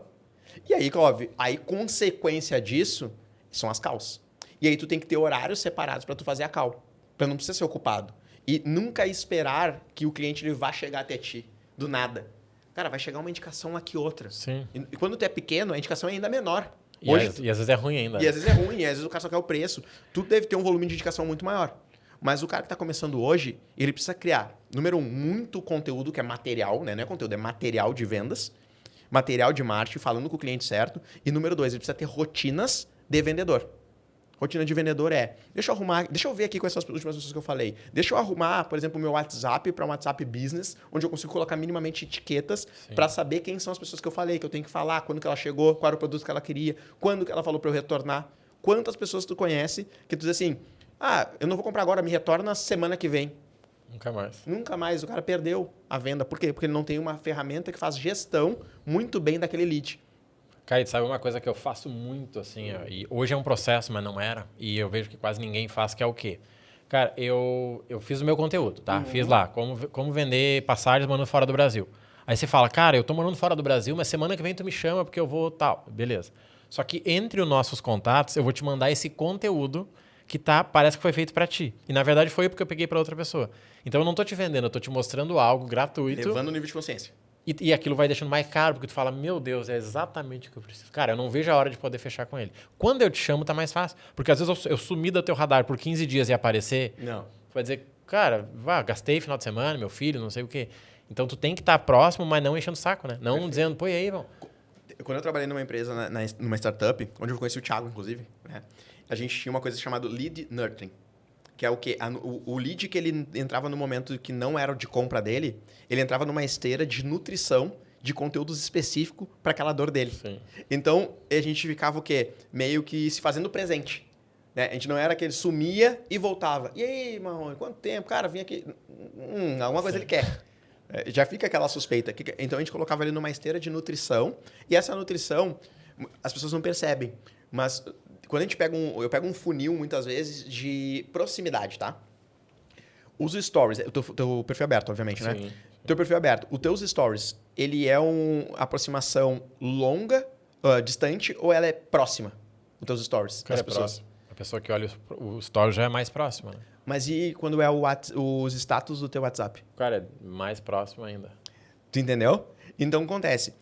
E aí, óbvio, aí consequência disso são as calls. E aí tu tem que ter horários separados para tu fazer a call. Para não precisar ser ocupado. E nunca esperar que o cliente ele vá chegar até ti, do nada. Cara, vai chegar uma indicação lá que outra. Sim. E quando tu é pequeno, a indicação é ainda menor. E às vezes é ruim ainda. E às vezes é ruim, e às vezes o cara só quer o preço. Tu deve ter um volume de indicação muito maior. Mas o cara que está começando hoje, ele precisa criar, número 1, muito conteúdo, que é material, né? Não é conteúdo, é material de vendas, material de marketing, falando com o cliente certo. E número 2, ele precisa ter rotinas de vendedor. Rotina de vendedor é, deixa eu ver aqui com essas últimas pessoas que eu falei. Deixa eu arrumar, por exemplo, o meu WhatsApp para um WhatsApp Business, onde eu consigo colocar minimamente etiquetas para saber quem são as pessoas que eu falei, que eu tenho que falar, quando que ela chegou, qual era o produto que ela queria, quando que ela falou para eu retornar. Quantas pessoas tu conhece que tu diz assim, eu não vou comprar agora, me retorna semana que vem. Nunca mais. Nunca mais. O cara perdeu a venda. Por quê? Porque ele não tem uma ferramenta que faz gestão muito bem daquele lead. Cara, sabe uma coisa que eu faço muito, assim, ó, e hoje é um processo, mas não era, e eu vejo que quase ninguém faz, que é o quê? Cara, eu fiz o meu conteúdo, tá? Fiz lá, como vender passagens morando fora do Brasil. Aí você fala, cara, eu tô morando fora do Brasil, mas semana que vem tu me chama porque eu vou tal. Beleza. Só que entre os nossos contatos, eu vou te mandar esse conteúdo que parece que foi feito para ti. E na verdade foi porque eu peguei para outra pessoa. Então eu não tô te vendendo, eu tô te mostrando algo gratuito. Levando o nível de consciência. E aquilo vai deixando mais caro, porque tu fala, meu Deus, é exatamente o que eu preciso. Cara, eu não vejo a hora de poder fechar com ele. Quando eu te chamo, tá mais fácil. Porque às vezes eu sumi do teu radar por 15 dias e aparecer. Não. Tu vai dizer, cara, gastei final de semana, meu filho, não sei o quê. Então tu tem que estar próximo, mas não enchendo o saco, né? Não Perfeito. Dizendo, pô, e aí, irmão? Quando eu trabalhei numa empresa, numa startup, onde eu conheci o Thiago, inclusive, né? A gente tinha uma coisa chamada lead nurturing. Que é o quê? O lead que ele entrava no momento que não era de compra dele, ele entrava numa esteira de nutrição de conteúdos específicos para aquela dor dele. Sim. Então, a gente ficava o quê? Meio que se fazendo presente. Né? A gente não era que ele sumia e voltava. E aí, Marrone, quanto tempo? Cara, vim aqui. Alguma coisa ele quer. Já fica aquela suspeita. Então, a gente colocava ele numa esteira de nutrição. E essa nutrição, as pessoas não percebem. Mas quando a gente eu pego um funil, muitas vezes, de proximidade, tá? Os stories, o teu perfil aberto, obviamente, Sim. né? O teu perfil aberto. Os teus stories, ele é uma aproximação longa, distante, ou ela é próxima? Os teus stories, Cara, das pessoas? A pessoa que olha o story já é mais próxima, né? Mas e quando é os status do teu WhatsApp? Cara, é mais próximo ainda. Tu entendeu? Então, acontece.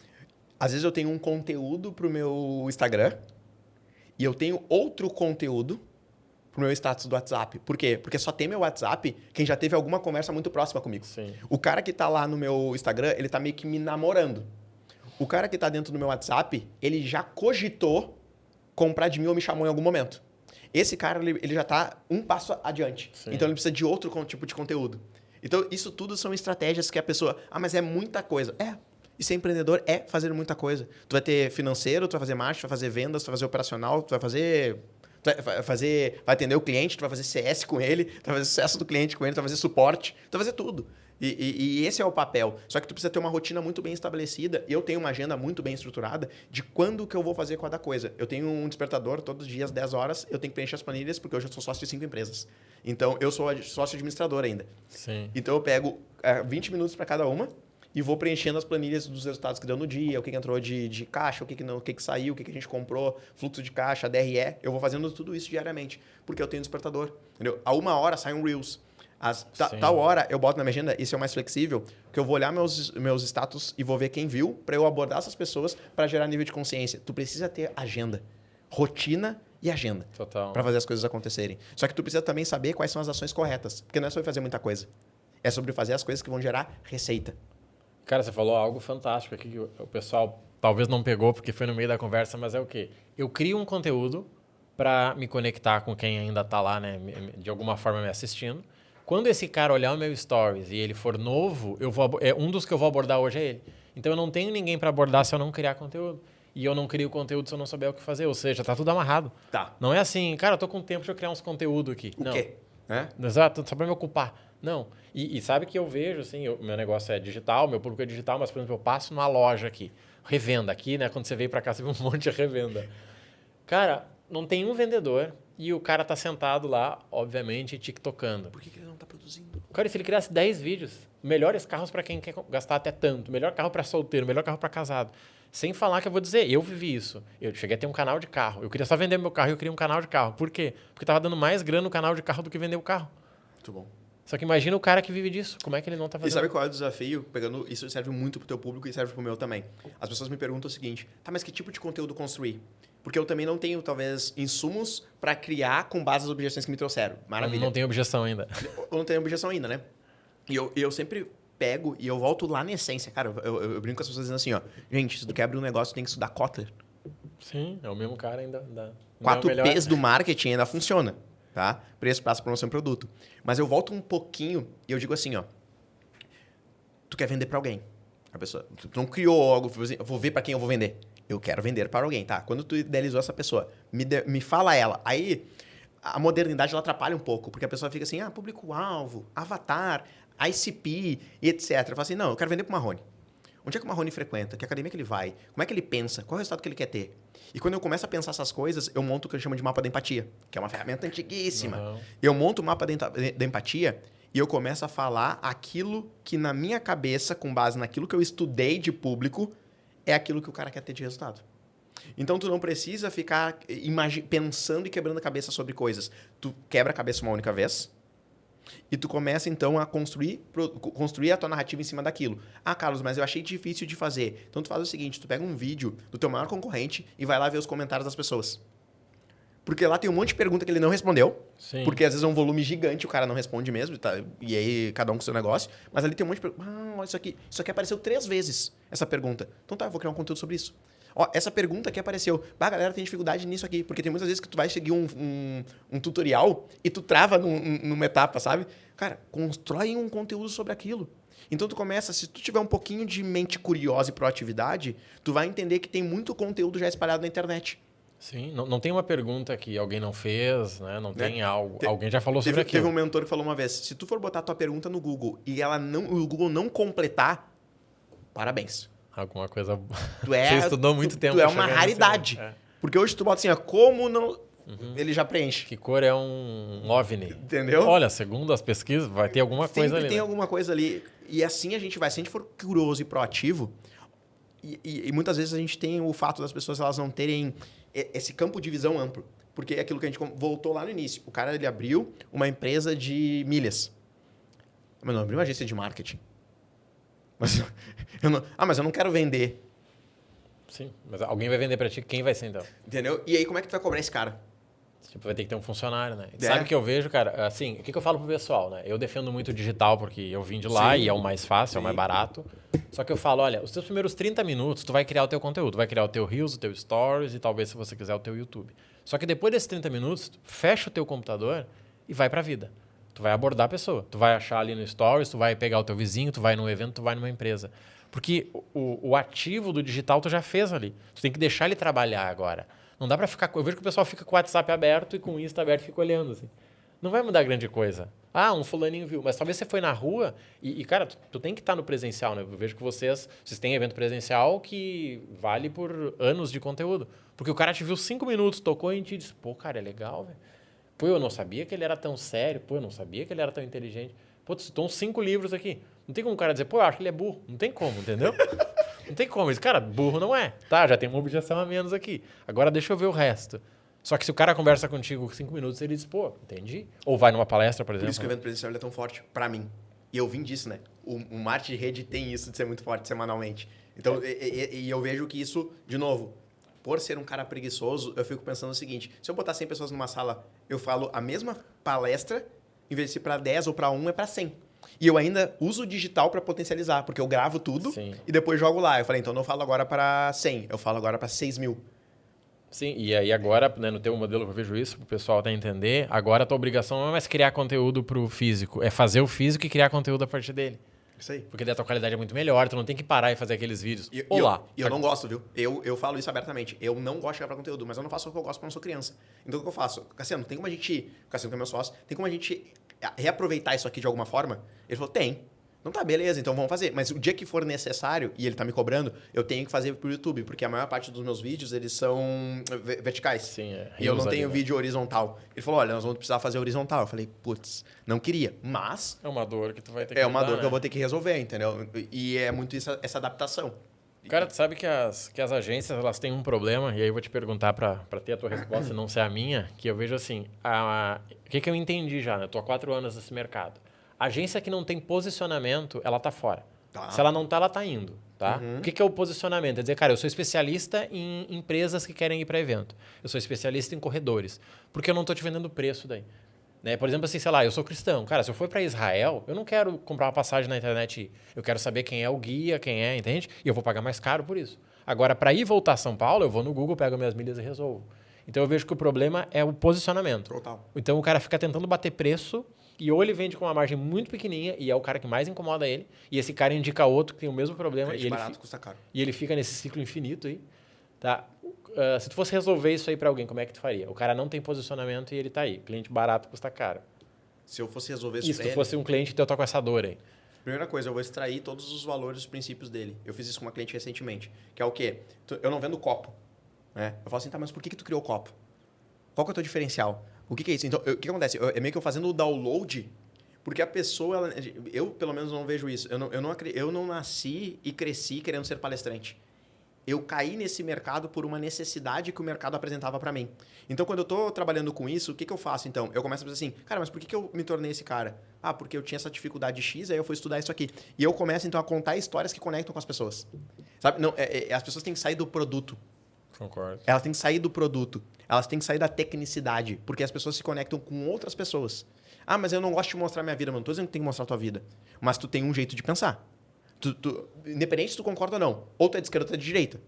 Às vezes eu tenho um conteúdo pro meu Instagram e eu tenho outro conteúdo pro meu status do WhatsApp. Por quê? Porque só tem meu WhatsApp quem já teve alguma conversa muito próxima comigo. Sim. O cara que tá lá no meu Instagram, ele tá meio que me namorando. O cara que tá dentro do meu WhatsApp, ele já cogitou comprar de mim ou me chamou em algum momento. Esse cara, ele já tá um passo adiante. Sim. Então, ele precisa de outro tipo de conteúdo. Então, isso tudo são estratégias que a pessoa... mas é muita coisa. E ser empreendedor é fazer muita coisa. Tu vai ter financeiro, tu vai fazer marketing, tu vai fazer vendas, tu vai fazer operacional, tu vai fazer... vai atender o cliente, tu vai fazer CS com ele, tu vai fazer sucesso do cliente com ele, tu vai fazer suporte, tu vai fazer tudo. E esse é o papel. Só que tu precisa ter uma rotina muito bem estabelecida. Eu tenho uma agenda muito bem estruturada de quando que eu vou fazer cada coisa. Eu tenho um despertador todos os dias, 10 horas, eu tenho que preencher as planilhas, porque hoje eu sou sócio de 5 empresas. Então, eu sou sócio administrador ainda. Sim. Então, eu pego 20 minutos para cada uma e vou preenchendo as planilhas dos resultados que deu no dia, o que entrou de caixa, o que saiu, o que a gente comprou, fluxo de caixa, DRE. Eu vou fazendo tudo isso diariamente, porque eu tenho um despertador. Entendeu? A 1 hora sai um Reels. Tal hora eu boto na minha agenda, isso é o mais flexível, que eu vou olhar meus status e vou ver quem viu, para eu abordar essas pessoas para gerar nível de consciência. Tu precisa ter agenda, rotina e agenda. Total. Para fazer as coisas acontecerem. Só que tu precisa também saber quais são as ações corretas. Porque não é sobre fazer muita coisa. É sobre fazer as coisas que vão gerar receita. Cara, você falou algo fantástico aqui que o pessoal talvez não pegou porque foi no meio da conversa, mas é o quê? Eu crio um conteúdo para me conectar com quem ainda está lá, né, de alguma forma me assistindo. Quando esse cara olhar o meu stories e ele for novo, um dos que eu vou abordar hoje é ele. Então eu não tenho ninguém para abordar se eu não criar conteúdo. E eu não crio conteúdo se eu não souber o que fazer. Ou seja, tá tudo amarrado. Tá. Não é assim, cara, eu tô com tempo, deixa eu criar uns conteúdos aqui. O quê? Exato, só para me ocupar. Não. E sabe que eu vejo, assim, meu negócio é digital, meu público é digital, mas, por exemplo, eu passo numa loja aqui, revenda aqui, né? Quando você veio para cá, você viu um monte de revenda. Cara, não tem um vendedor e o cara tá sentado lá, obviamente, tiktokando. Por que ele não tá produzindo? Cara, se ele criasse 10 vídeos, melhores carros para quem quer gastar até tanto, melhor carro para solteiro, melhor carro para casado. Sem falar que eu vou dizer, eu vivi isso. Eu cheguei a ter um canal de carro. Eu queria só vender meu carro e eu queria um canal de carro. Por quê? Porque tava dando mais grana no canal de carro do que vender o carro. Muito bom. Só que imagina o cara que vive disso. Como é que ele não tá fazendo? E sabe qual é o desafio? Pegando, isso serve muito pro teu público e serve pro meu também. As pessoas me perguntam o seguinte, tá, mas que tipo de conteúdo construir? Porque eu também não tenho, talvez, insumos para criar com base nas objeções que me trouxeram. Maravilha. Não tem objeção ainda. Eu não tenho objeção ainda, né? E eu sempre pego e eu volto lá na essência. Cara, eu brinco com as pessoas dizendo assim, ó. Gente, se tu quer abrir um negócio, tu tem que estudar Kotler. Sim, é o mesmo cara ainda. 4 P's do marketing ainda funciona, tá? Preço, prazo, promoção e produto. Mas eu volto um pouquinho e eu digo assim, ó. Tu quer vender para alguém. A pessoa, tu não criou algo, eu vou ver para quem eu vou vender. Eu quero vender para alguém, tá? Quando tu idealizou essa pessoa, me fala ela. Aí, a modernidade ela atrapalha um pouco, porque a pessoa fica assim, público-alvo, avatar, ICP e etc. Eu falo assim, não, eu quero vender para o Marrone. Onde é que o Marrone frequenta? Que academia que ele vai? Como é que ele pensa? Qual é o resultado que ele quer ter? E quando eu começo a pensar essas coisas, eu monto o que eu chamo de mapa da empatia, que é uma ferramenta antiguíssima. Uhum. Eu monto o mapa da empatia e eu começo a falar aquilo que na minha cabeça, com base naquilo que eu estudei de público, é aquilo que o cara quer ter de resultado. Então, tu não precisa ficar pensando e quebrando a cabeça sobre coisas. Tu quebra a cabeça uma única vez e tu começa, então, a construir a tua narrativa em cima daquilo. Ah, Carlos, mas eu achei difícil de fazer. Então, tu faz o seguinte, tu pega um vídeo do teu maior concorrente e vai lá ver os comentários das pessoas. Porque lá tem um monte de pergunta que ele não respondeu. Sim. Porque às vezes é um volume gigante, o cara não responde mesmo, tá? E aí cada um com o seu negócio. Mas ali tem um monte de pergunta. Isso aqui apareceu 3 vezes, essa pergunta. Então tá, eu vou criar um conteúdo sobre isso. Ó, essa pergunta aqui apareceu. A galera tem dificuldade nisso aqui. Porque tem muitas vezes que tu vai seguir um tutorial e tu trava numa etapa, sabe? Cara, constrói um conteúdo sobre aquilo. Então tu começa, se tu tiver um pouquinho de mente curiosa e proatividade, tu vai entender que tem muito conteúdo já espalhado na internet. Sim, não tem uma pergunta que alguém não fez, né? Não tem algo. Alguém já falou sobre aquilo. Teve um mentor que falou uma vez, se tu for botar a tua pergunta no Google e o Google não completar, parabéns. Alguma coisa... Você estudou muito tempo. Tu é uma raridade. Porque hoje tu bota assim, como não... Ele já preenche. Que cor é um OVNI? Entendeu? Olha, segundo as pesquisas, vai ter alguma coisa ali. Sempre tem alguma coisa ali. E assim a gente vai. Se a gente for curioso e proativo, e muitas vezes a gente tem o fato das pessoas elas não terem esse campo de visão amplo. Porque é aquilo que a gente voltou lá no início. O cara ele abriu uma empresa de milhas. Mas não abriu uma agência de marketing. Mas eu não quero vender. Sim, mas alguém vai vender para ti, quem vai ser então? Entendeu? E aí como é que tu vai cobrar esse cara? Tipo, vai ter que ter um funcionário, né? Sabe o que eu vejo, cara? Assim, o que eu falo pro pessoal, né? Eu defendo muito o digital porque eu vim de lá e é o mais fácil, é o mais barato. Só que eu falo, olha, os teus primeiros 30 minutos, tu vai criar o teu conteúdo. Vai criar o teu Reels, o teu Stories e talvez, se você quiser, o teu YouTube. Só que depois desses 30 minutos, tu fecha o teu computador e vai pra vida. Tu vai abordar a pessoa. Tu vai achar ali no Stories, tu vai pegar o teu vizinho, tu vai num evento, tu vai numa empresa. Porque o ativo do digital tu já fez ali. Tu tem que deixar ele trabalhar agora. Não dá pra ficar... Eu vejo que o pessoal fica com o WhatsApp aberto e com o Insta aberto e fica olhando, assim. Não vai mudar grande coisa. Um fulaninho viu. Mas talvez você foi na rua e cara, tu tem que estar no presencial, né? Eu vejo que vocês têm evento presencial que vale por anos de conteúdo. Porque o cara te viu 5 minutos, tocou em ti e disse, pô, cara, é legal, velho. Pô, eu não sabia que ele era tão sério. Pô, eu não sabia que ele era tão inteligente. Pô, tu citou uns 5 livros aqui. Não tem como o cara dizer, pô, eu acho que ele é burro. Não tem como, entendeu? Não tem como. Esse cara, burro não é. Tá, já tem uma objeção a menos aqui. Agora deixa eu ver o resto. Só que se o cara conversa contigo 5 minutos, ele diz, pô, entendi. Ou vai numa palestra, por exemplo. Por isso que o evento presencial é tão forte pra mim. E eu vim disso, né? O marketing de rede tem isso de ser muito forte semanalmente. Então, e eu vejo que isso, de novo, por ser um cara preguiçoso, eu fico pensando o seguinte, se eu botar 100 pessoas numa sala, eu falo a mesma palestra, em vez de ser para 10 ou para 1, é para 100. E eu ainda uso o digital para potencializar, porque eu gravo tudo e depois jogo lá. Eu falei, então não falo agora para 100, eu falo agora para 6.000. Sim, e aí agora, né, no teu modelo eu vejo isso, para o pessoal até entender, agora a tua obrigação não é mais criar conteúdo para o físico, é fazer o físico e criar conteúdo a partir dele. Isso aí. Porque daí a tua qualidade é muito melhor, tu não tem que parar e fazer aqueles vídeos. E eu não gosto, viu? Eu falo isso abertamente. Eu não gosto de gravar conteúdo, mas eu não faço o que eu gosto porque eu não sou criança. Então o que eu faço? Cassiano, tem como a gente... Cassiano, que é meu sócio, tem como a gente reaproveitar isso aqui de alguma forma? Ele falou, tem. Não tá, beleza, então vamos fazer. Mas o dia que for necessário, e ele tá me cobrando, eu tenho que fazer pro YouTube, porque a maior parte dos meus vídeos, eles são verticais. Sim, e eu não tenho vídeo horizontal. Ele falou, olha, nós vamos precisar fazer horizontal. Eu falei, putz, não queria. Mas... é uma dor que tu vai ter que É uma dor que eu vou ter que resolver, entendeu? E é muito essa adaptação. Cara, tu sabe que as agências, elas têm um problema, e aí eu vou te perguntar para ter a tua resposta e não ser a minha, que eu vejo assim, o que eu entendi já, né? Eu tô há 4 anos nesse mercado. A agência que não tem posicionamento, ela tá fora. Tá. Se ela não tá, ela tá indo, tá? Uhum. O que é o posicionamento? É dizer, cara, eu sou especialista em empresas que querem ir para evento. Eu sou especialista em corredores. Porque eu não tô te vendendo preço daí. Né? Por exemplo, assim, sei lá, eu sou cristão. Cara, se eu for para Israel, eu não quero comprar uma passagem na internet. Eu quero saber quem é o guia, quem é, entende? E eu vou pagar mais caro por isso. Agora, para ir e voltar a São Paulo, eu vou no Google, pego minhas milhas e resolvo. Então, eu vejo que o problema é o posicionamento. Total. Então, o cara fica tentando bater preço e ou ele vende com uma margem muito pequenininha e é o cara que mais incomoda ele. E esse cara indica outro que tem o mesmo problema. E barato custa caro. E ele fica nesse ciclo infinito aí. Tá? Se tu fosse resolver isso aí para alguém, como é que tu faria? O cara não tem posicionamento e ele tá aí. Cliente barato custa caro. Se eu fosse resolver isso se tu fosse um cliente, então eu tô com essa dor aí. Primeira coisa, eu vou extrair todos os valores, os princípios dele. Eu fiz isso com uma cliente recentemente. Que é o quê? Eu não vendo copo. Né? Eu falo assim, tá, mas por que tu criou o copo? Qual que é o teu diferencial? O que é isso? Então, o que acontece? É meio que eu fazendo o download, porque a pessoa... eu, pelo menos, não vejo isso. Eu não nasci e cresci querendo ser palestrante. Eu caí nesse mercado por uma necessidade que o mercado apresentava para mim. Então, quando eu estou trabalhando com isso, o que eu faço, então? Eu começo a pensar assim, cara, mas por que eu me tornei esse cara? Ah, porque eu tinha essa dificuldade X, aí eu fui estudar isso aqui. E eu começo, então, a contar histórias que conectam com as pessoas. Sabe? Não, as pessoas têm que sair do produto. Concordo. Elas têm que sair do produto. Elas têm que sair da tecnicidade, porque as pessoas se conectam com outras pessoas. Ah, mas eu não gosto de mostrar minha vida, mano. Não tô dizendo que tem que mostrar a tua vida. Mas tu tem um jeito de pensar. Independente se tu concorda ou não. Ou tu é de esquerda ou tu é de direita.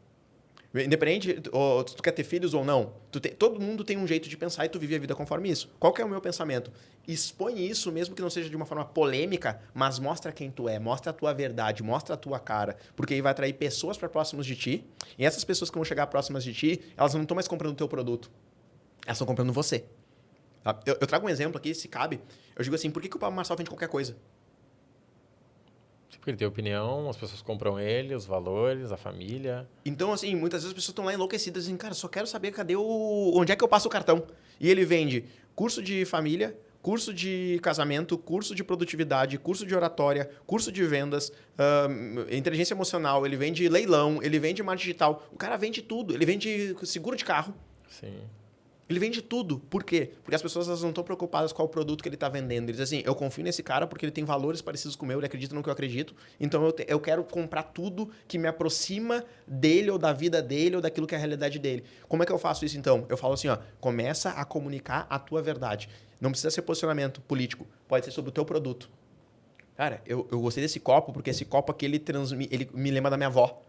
Independente se tu quer ter filhos ou não. Todo mundo tem um jeito de pensar e tu vive a vida conforme isso. Qual que é o meu pensamento? Expõe isso, mesmo que não seja de uma forma polêmica, mas mostra quem tu é, mostra a tua verdade, mostra a tua cara. Porque aí vai atrair pessoas para próximas de ti. E essas pessoas que vão chegar próximas de ti, elas não estão mais comprando o teu produto. Elas estão comprando você. Tá? Eu trago um exemplo aqui, se cabe. Eu digo assim, por que o Pablo Marçal vende qualquer coisa? Porque ele tem opinião, as pessoas compram ele, os valores, a família. Então, assim, muitas vezes as pessoas estão lá enlouquecidas, assim, cara, só quero saber onde é que eu passo o cartão. E ele vende curso de família, curso de casamento, curso de produtividade, curso de oratória, curso de vendas, inteligência emocional, ele vende leilão, ele vende marketing digital. O cara vende tudo. Ele vende seguro de carro. Sim. Ele vende tudo. Por quê? Porque as pessoas elas não estão preocupadas com o produto que ele está vendendo. Ele diz assim, eu confio nesse cara porque ele tem valores parecidos com o meu, ele acredita no que eu acredito, então eu quero comprar tudo que me aproxima dele ou da vida dele ou daquilo que é a realidade dele. Como é que eu faço isso então? Eu falo assim, ó, começa a comunicar a tua verdade. Não precisa ser posicionamento político, pode ser sobre o teu produto. Cara, eu gostei desse copo porque esse copo aqui ele me lembra da minha avó.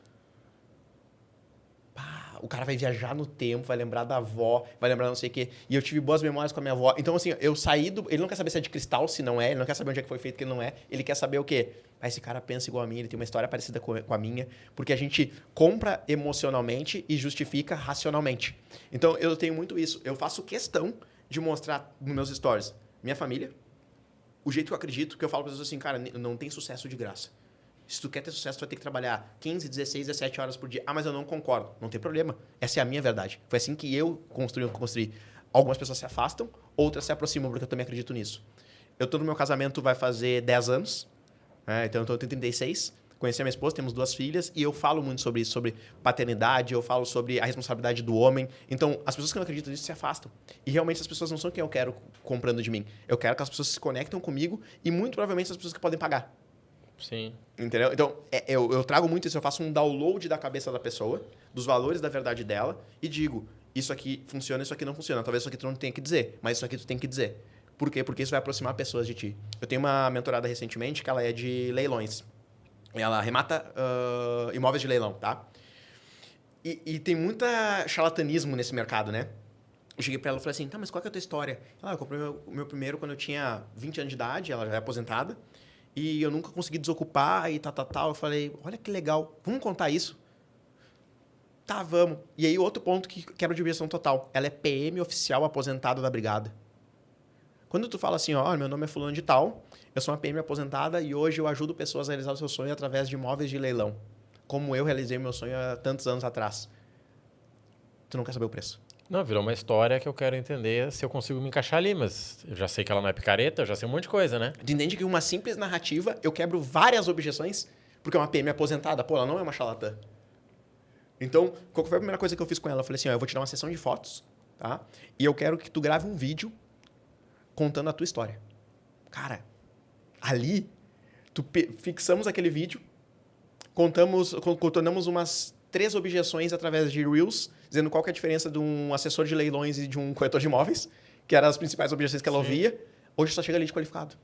O cara vai viajar no tempo, vai lembrar da avó, vai lembrar não sei o quê. E eu tive boas memórias com a minha avó. Então, assim, eu saí do... Ele não quer saber se é de cristal, se não é. Ele não quer saber onde é que foi feito, que não é. Ele quer saber o quê? Ah, esse cara pensa igual a mim, ele tem uma história parecida com a minha. Porque a gente compra emocionalmente e justifica racionalmente. Então, eu tenho muito isso. Eu faço questão de mostrar nos meus stories minha família, o jeito que eu acredito, que eu falo para as pessoas assim, cara, não tem sucesso de graça. Se tu quer ter sucesso, tu vai ter que trabalhar 15, 16, 17 horas por dia. Ah, mas eu não concordo. Não tem problema. Essa é a minha verdade. Foi assim que eu construí. Algumas pessoas se afastam, outras se aproximam, porque eu também acredito nisso. Eu tô no meu casamento, vai fazer 10 anos. Então eu tenho 36. Conheci a minha esposa, temos 2 filhas. E eu falo muito sobre isso, sobre paternidade. Eu falo sobre a responsabilidade do homem. Então, as pessoas que não acreditam nisso se afastam. E realmente as pessoas não são quem eu quero comprando de mim. Eu quero que as pessoas se conectem comigo e muito provavelmente as pessoas que podem pagar. Sim. Entendeu? Então, eu trago muito isso. Eu faço um download da cabeça da pessoa, dos valores da verdade dela, e digo, isso aqui funciona, isso aqui não funciona. Talvez isso aqui tu não tenha que dizer, mas isso aqui tu tem que dizer. Por quê? Porque isso vai aproximar pessoas de ti. Eu tenho uma mentorada recentemente que ela é de leilões. Ela remata imóveis de leilão, tá? E tem muita charlatanismo nesse mercado, né? Eu cheguei pra ela e falei assim, tá, mas qual que é a tua história? Ela, eu comprei o meu primeiro quando eu tinha 20 anos de idade, ela já é aposentada, e eu nunca consegui desocupar e tal. Eu falei, olha que legal, vamos contar isso? Tá, vamos. E aí, outro ponto que quebra de objeção total. Ela é PM oficial aposentada da brigada. Quando tu fala assim, ó, meu nome é fulano de tal, eu sou uma PM aposentada e hoje eu ajudo pessoas a realizar o seu sonho através de imóveis de leilão. Como eu realizei meu sonho há tantos anos atrás. Tu não quer saber o preço. Não, virou uma história que eu quero entender se eu consigo me encaixar ali, mas eu já sei que ela não é picareta, eu já sei um monte de coisa, né? Tu entende que uma simples narrativa, eu quebro várias objeções, porque é uma PM aposentada, pô, ela não é uma charlatã. Então, qual foi a primeira coisa que eu fiz com ela? Eu falei assim, ó, eu vou te dar uma sessão de fotos, tá? E eu quero que tu grave um vídeo contando a tua história. Cara, ali, fixamos aquele vídeo, contornamos umas 3 objeções através de Reels, dizendo qual que é a diferença de um assessor de leilões e de um corretor de imóveis, que eram as principais objeções que ela ouvia. Hoje só chega ali de qualificado.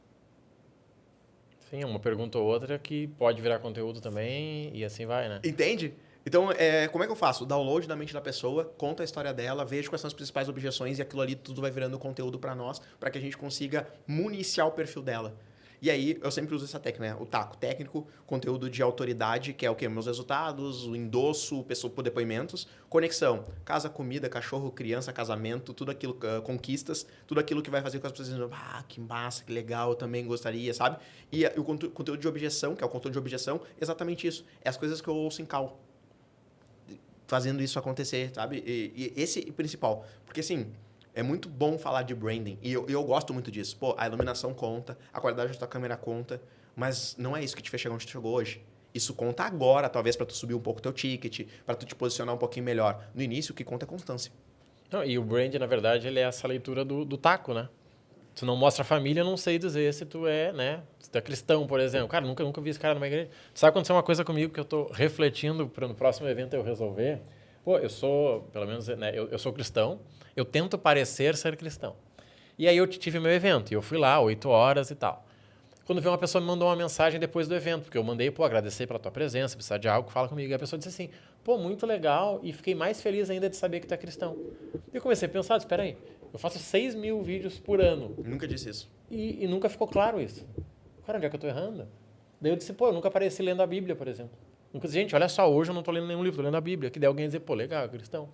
Sim, uma pergunta ou outra que pode virar conteúdo também e assim vai, né? Entende? Então, como é que eu faço? Download da mente da pessoa, conta a história dela, vejo quais são as principais objeções e aquilo ali tudo vai virando conteúdo para nós, para que a gente consiga municiar o perfil dela. E aí, eu sempre uso essa técnica, né? O taco técnico, conteúdo de autoridade, que é o quê? Meus resultados, o endosso, pessoa por depoimentos. Conexão, casa, comida, cachorro, criança, casamento, tudo aquilo, conquistas, tudo aquilo que vai fazer com as pessoas dizendo, que massa, que legal, eu também gostaria, sabe? E o conteúdo de objeção, que é o conteúdo de objeção, exatamente isso. É as coisas que eu ouço em call. Fazendo isso acontecer, sabe? E esse é o principal. Porque, assim, é muito bom falar de branding. E eu gosto muito disso. Pô, a iluminação conta, a qualidade da tua câmera conta, mas não é isso que te fez chegar onde tu chegou hoje. Isso conta agora, talvez, para tu subir um pouco o teu ticket, para tu te posicionar um pouquinho melhor. No início, o que conta é constância. Não, e o brand, na verdade, ele é essa leitura do taco, né? Tu não mostra a família, eu não sei dizer se tu é, né? Se tu é cristão, por exemplo. Cara, nunca vi esse cara numa igreja. Sabe acontecer uma coisa comigo que eu tô refletindo para no próximo evento eu resolver? Pô, eu sou, pelo menos, né? Eu sou cristão. Eu tento parecer ser cristão. E aí eu tive meu evento. E eu fui lá, 8 horas e tal. Quando veio uma pessoa me mandou uma mensagem depois do evento, porque eu mandei, pô, agradecer pela tua presença, precisar de algo, fala comigo. E a pessoa disse assim, pô, muito legal, e fiquei mais feliz ainda de saber que tu é cristão. E eu comecei a pensar, espera aí, eu faço 6 mil vídeos por ano. Nunca disse isso. E nunca ficou claro isso. Cara, onde é que eu tô errando? Daí eu disse, pô, eu nunca apareci lendo a Bíblia, por exemplo. Nunca disse, gente, olha só, hoje eu não tô lendo nenhum livro, tô lendo a Bíblia. Que daí alguém dizer, pô, legal, é cristão.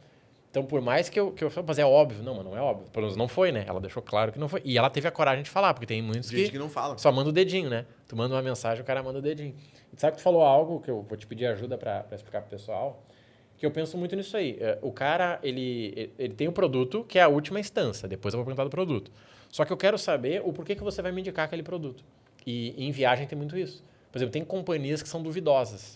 Então, por mais que eu mas é óbvio. Não, mas não é óbvio. Pelo menos não foi, né? Ela deixou claro que não foi. E ela teve a coragem de falar, porque tem muitos gente que não fala. só manda o dedinho, né? Tu manda uma mensagem, o cara manda o dedinho. E sabe que tu falou algo que eu vou te pedir ajuda para explicar pro pessoal, que eu penso muito nisso aí. O cara, ele tem o produto, que é a última instância. Depois eu vou perguntar do produto. Só que eu quero saber o porquê que você vai me indicar aquele produto. E em viagem tem muito isso. Por exemplo, tem companhias que são duvidosas,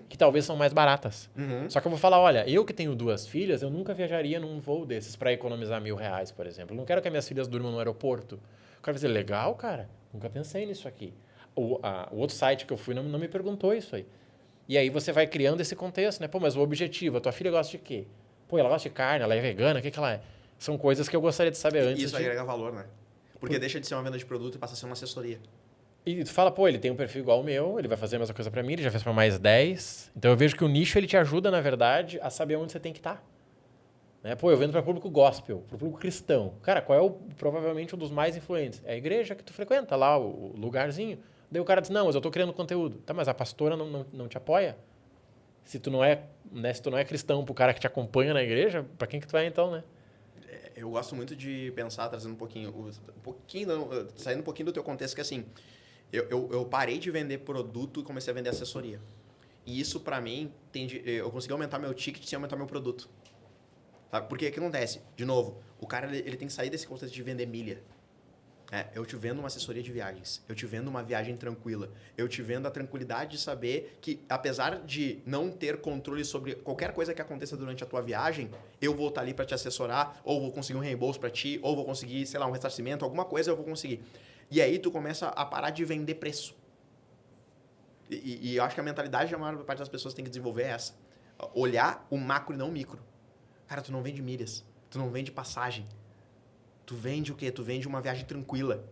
que talvez são mais baratas. Só que eu vou falar, olha, eu que tenho 2 filhas, eu nunca viajaria num voo desses para economizar R$1.000, por exemplo. Eu não quero que as minhas filhas durmam no aeroporto. O cara vai dizer, legal, cara, nunca pensei nisso aqui. O outro site que eu fui não me perguntou isso aí. E aí você vai criando esse contexto, né? Pô, mas o objetivo, a tua filha gosta de quê? Pô, ela gosta de carne, ela é vegana, o que ela é? São coisas que eu gostaria de saber antes. Isso agrega valor, né? Porque deixa de ser uma venda de produto e passa a ser uma assessoria. E tu fala, pô, ele tem um perfil igual ao meu, ele vai fazer a mesma coisa pra mim, ele já fez pra mais 10. Então eu vejo que o nicho ele te ajuda, na verdade, a saber onde você tem que estar. Né? Pô, eu vendo pra público gospel, pro público cristão. Cara, qual é provavelmente um dos mais influentes? É a igreja que tu frequenta lá, o lugarzinho. Daí o cara diz, não, mas eu tô criando conteúdo. Tá, mas a pastora não te apoia? Se tu não é, né, se tu não é cristão pro cara que te acompanha na igreja, pra quem que tu é então, né? Eu gosto muito de pensar, trazendo saindo um pouquinho do teu contexto, que assim, eu parei de vender produto e comecei a vender assessoria. E isso, pra mim, eu consegui aumentar meu ticket sem aumentar meu produto. Sabe? Porque o que acontece? De novo, o cara ele tem que sair desse contexto de vender milha. Eu te vendo uma assessoria de viagens. Eu te vendo uma viagem tranquila. Eu te vendo a tranquilidade de saber que, apesar de não ter controle sobre qualquer coisa que aconteça durante a tua viagem, eu vou estar ali para te assessorar, ou vou conseguir um reembolso para ti, ou vou conseguir, sei lá, um ressarcimento, alguma coisa eu vou conseguir. E aí tu começa a parar de vender preço. E eu acho que a mentalidade da maior parte das pessoas tem que desenvolver é essa. Olhar o macro e não o micro. Cara, tu não vende milhas. Tu não vende passagem. Tu vende o quê? Tu vende uma viagem tranquila.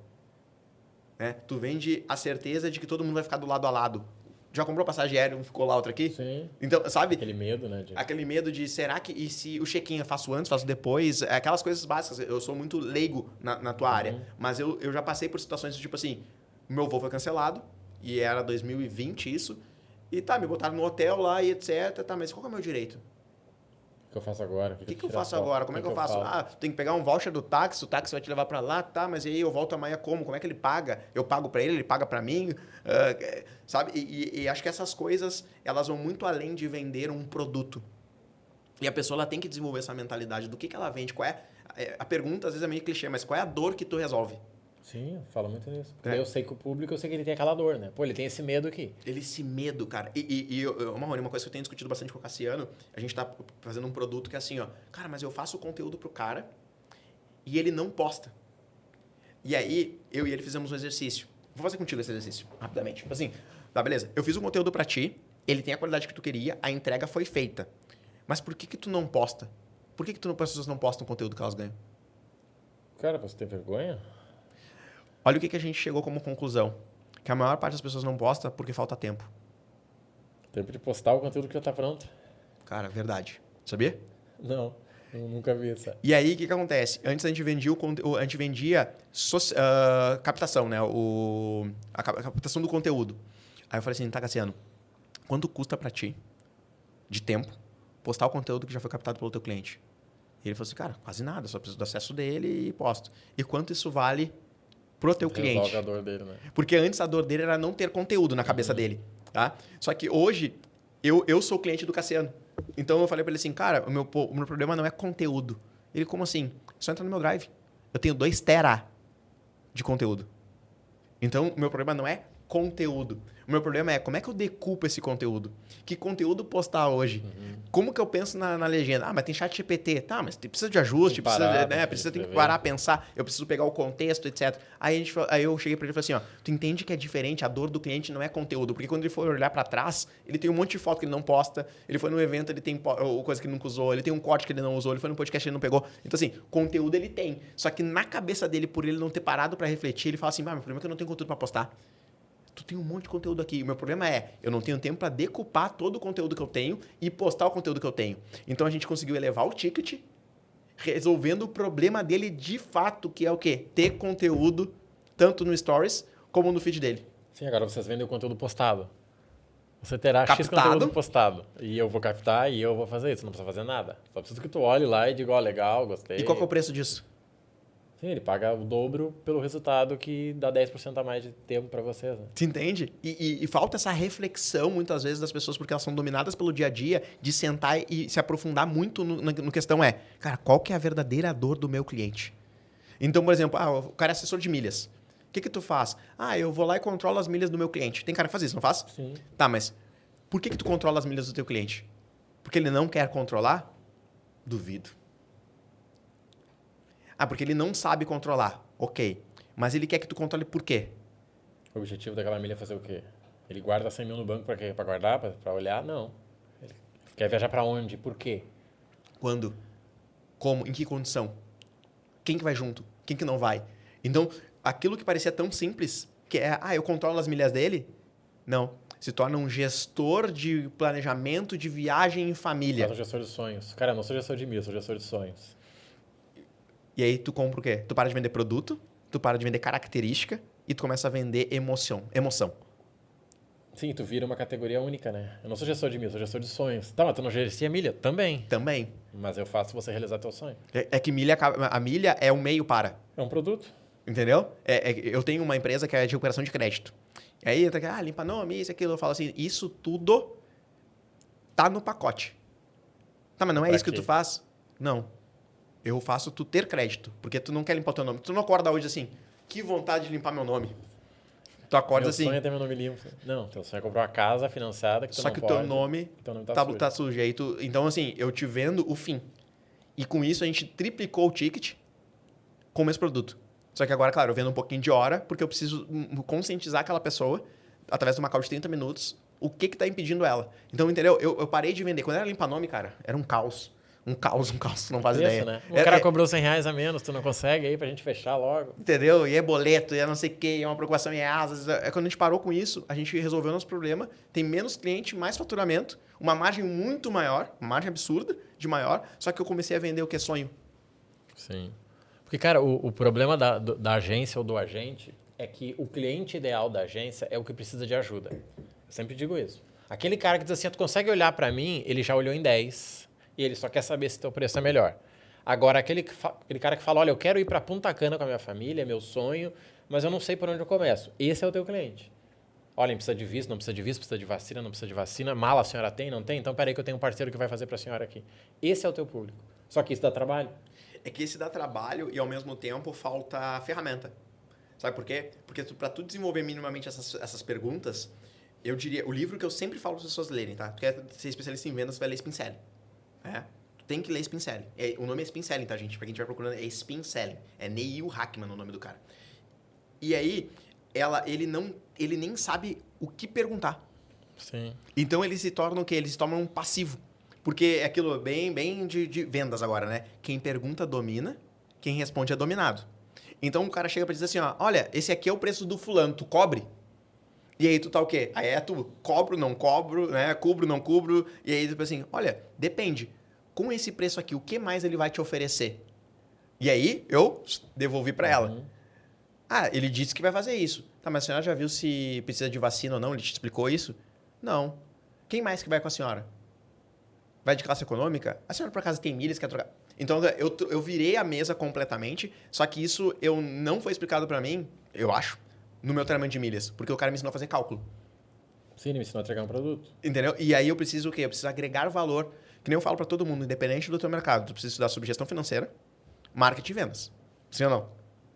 Né? Tu vende a certeza de que todo mundo vai ficar do lado a lado. Já comprou passagem aérea, um ficou lá, outro aqui? Sim. Então, sabe? Aquele medo, né? Aquele medo de, será que... E se o check-in eu faço antes, faço depois? Aquelas coisas básicas. Eu sou muito leigo na tua área. Mas eu já passei por situações tipo assim... Meu voo foi cancelado. E era 2020 isso. E tá, me botaram no hotel lá e etc. Tá, mas qual que é o meu direito? O que eu faço agora? O que eu faço agora? Como é que eu faço? Ah, tem que pegar um voucher do táxi, o táxi vai te levar para lá, tá, mas aí eu volto amanhã como? Como é que ele paga? Eu pago para ele paga para mim? Sabe? E acho que essas coisas, elas vão muito além de vender um produto. E a pessoa ela tem que desenvolver essa mentalidade do que ela vende. Qual é a pergunta, às vezes é meio clichê, mas qual é a dor que tu resolve? Sim, fala muito nisso. Eu sei que o público, eu sei que ele tem aquela dor, né? Pô, ele tem esse medo aqui. Esse medo, cara. Uma coisa que eu tenho discutido bastante com o Cassiano, a gente tá fazendo um produto que é assim, ó. Cara, mas eu faço o conteúdo pro cara e ele não posta. E aí, eu e ele fizemos um exercício. Vou fazer contigo esse exercício, rapidamente. Assim, tá, beleza. Eu fiz um conteúdo pra ti, ele tem a qualidade que tu queria, a entrega foi feita. Mas por que tu não posta? Por que as pessoas não postam o conteúdo que elas ganham? Cara, você tem vergonha? Olha o que a gente chegou como conclusão. Que a maior parte das pessoas não posta porque falta tempo. Tempo de postar o conteúdo que já tá pronto. Cara, verdade. Sabia? Não, eu nunca vi isso. E aí, o que acontece? Antes a gente vendia a gente vendia captação, né? A captação do conteúdo. Aí eu falei assim, tá, Cassiano, quanto custa pra ti, de tempo, postar o conteúdo que já foi captado pelo teu cliente? E ele falou assim, cara, quase nada, só preciso do acesso dele e posto. E quanto isso vale pro teu cliente? A dor dele, né? Porque antes a dor dele era não ter conteúdo na cabeça dele, tá? Só que hoje, eu sou cliente do Cassiano. Então eu falei pra ele assim, cara, o meu problema não é conteúdo. Ele, como assim? É só entrar no meu drive. Eu tenho 2 tera de conteúdo. Então, o meu problema não é conteúdo. O meu problema é como é que eu decupo esse conteúdo? Que conteúdo postar hoje? Como que eu penso na legenda? Ah, mas tem chat GPT. Tá, mas precisa de ajuste, tem que parar, pensar. Eu preciso pegar o contexto, etc. Aí eu cheguei pra ele e falei assim, ó, tu entende que é diferente, a dor do cliente não é conteúdo. Porque quando ele for olhar pra trás, ele tem um monte de foto que ele não posta, ele foi num evento, ele tem coisa que ele nunca usou, ele tem um corte que ele não usou, ele foi num podcast que ele não pegou. Então, assim, conteúdo ele tem. Só que na cabeça dele, por ele não ter parado pra refletir, ele fala assim, meu problema é que eu não tenho conteúdo pra postar. Tu tem um monte de conteúdo aqui. O meu problema é, eu não tenho tempo para decupar todo o conteúdo que eu tenho e postar o conteúdo que eu tenho. Então a gente conseguiu elevar o ticket, resolvendo o problema dele de fato, que é o quê? Ter conteúdo tanto no Stories como no feed dele. Sim, agora vocês vendem o conteúdo postado. Você terá Captado. X conteúdo postado. E eu vou captar e eu vou fazer isso. Não precisa fazer nada. Só preciso que tu olhe lá e diga, ó, legal, gostei. E qual que é o preço disso? Sim, ele paga o dobro pelo resultado que dá 10% a mais de tempo para vocês. Né? Você entende? E falta essa reflexão, muitas vezes, das pessoas, porque elas são dominadas pelo dia a dia, de sentar e se aprofundar muito no questão cara, qual que é a verdadeira dor do meu cliente? Então, por exemplo, o cara é assessor de milhas. O que tu faz? Eu vou lá e controlo as milhas do meu cliente. Tem cara que faz isso, não faz? Sim. Tá, mas por que tu controla as milhas do teu cliente? Porque ele não quer controlar? Duvido. Porque ele não sabe controlar. Ok. Mas ele quer que tu controle por quê? O objetivo daquela milha é fazer o quê? Ele guarda 100 mil no banco para quê? Para guardar? Para olhar? Não. Ele quer viajar para onde? Por quê? Quando? Como? Em que condição? Quem que vai junto? Quem que não vai? Então, aquilo que parecia tão simples, que é, eu controlo as milhas dele? Não. Se torna um gestor de planejamento de viagem em família. Eu sou gestor de sonhos. Cara, eu não sou gestor de milhas, sou gestor de sonhos. E aí tu compra o quê? Tu para de vender produto, tu para de vender característica e tu começa a vender emoção. Sim, tu vira uma categoria única, né? Eu não sou gestor de milha, sou gestor de sonhos. Tá, mas tu não gerencia milha? Também. Mas eu faço você realizar teu sonho. É que a milha é um meio para. É um produto. Entendeu? Eu tenho uma empresa que é de recuperação de crédito. Aí limpa nome, isso, aquilo. Eu falo assim, isso tudo tá no pacote. Tá, mas não é isso que tu faz? Não. Eu faço tu ter crédito, porque tu não quer limpar o teu nome. Tu não acorda hoje assim, que vontade de limpar meu nome. Tu acorda assim... Meu sonho é ter meu nome limpo. Não, teu sonho é comprar uma casa financiada que tu só não que pode. Teu nome tá sujo. Aí então, assim, eu te vendo o fim. E com isso, a gente triplicou o ticket com o mesmo produto. Só que agora, claro, eu vendo um pouquinho de hora, porque eu preciso conscientizar aquela pessoa através de uma call de 30 minutos, o que tá impedindo ela. Então, entendeu? Eu parei de vender. Quando era limpa-nome, cara, era um caos. Um caos, tu não faz ideia. Né? O cara cobrou R$100 a menos, tu não consegue aí pra gente fechar logo. Entendeu? E é boleto, e é não sei o quê, é uma preocupação em asas. Quando a gente parou com isso, a gente resolveu o nosso problema, tem menos cliente, mais faturamento, uma margem muito maior, uma margem absurda de maior, só que eu comecei a vender o que é sonho. Sim. Porque, cara, o problema da agência ou do agente é que o cliente ideal da agência é o que precisa de ajuda. Eu sempre digo isso. Aquele cara que diz assim, tu consegue olhar pra mim, ele já olhou em 10 e ele só quer saber se teu preço é melhor. Agora, aquele cara que fala, olha, eu quero ir pra Punta Cana com a minha família, é meu sonho, mas eu não sei por onde eu começo. Esse é o teu cliente. Olha, precisa de visto, não precisa de visto, precisa de vacina, não precisa de vacina. Mala a senhora tem, não tem? Então, peraí que eu tenho um parceiro que vai fazer pra senhora aqui. Esse é o teu público. Só que isso dá trabalho. É que esse dá trabalho e, ao mesmo tempo, falta ferramenta. Sabe por quê? Porque para tu desenvolver minimamente essas perguntas, eu diria... O livro que eu sempre falo para as pessoas lerem, tá? Tu quer ser especialista em vendas, você vai ler Spin Selling. Tu tem que ler Spin Selling. O nome é Spin Selling, tá, gente? Pra quem estiver procurando, é Spin Selling. É Neil Hackman o nome do cara. E aí, ele nem sabe o que perguntar. Sim. Então, eles se tornam o quê? Eles se tornam um passivo. Porque é aquilo bem de vendas agora, né? Quem pergunta domina, quem responde é dominado. Então, o cara chega pra dizer assim, ó, olha, esse aqui é o preço do fulano, tu cobre? E aí tu tá o quê? Aí tu cobro, não cobro, né? Cubro, não cubro. E aí tu assim, olha, depende. Com esse preço aqui, o que mais ele vai te oferecer? E aí eu devolvi pra ela. Ah, ele disse que vai fazer isso. Tá, mas a senhora já viu se precisa de vacina ou não? Ele te explicou isso? Não. Quem mais que vai com a senhora? Vai de classe econômica? A senhora por acaso tem milhas, quer trocar? Então eu virei a mesa completamente, só que isso não foi explicado pra mim, eu acho, no meu treinamento de milhas, porque o cara me ensinou a fazer cálculo. Sim, ele me ensinou a entregar um produto. Entendeu? E aí eu preciso o quê? Eu preciso agregar valor, que nem eu falo pra todo mundo, independente do teu mercado, tu precisa estudar sobre gestão financeira, marketing e vendas. Sim ou não?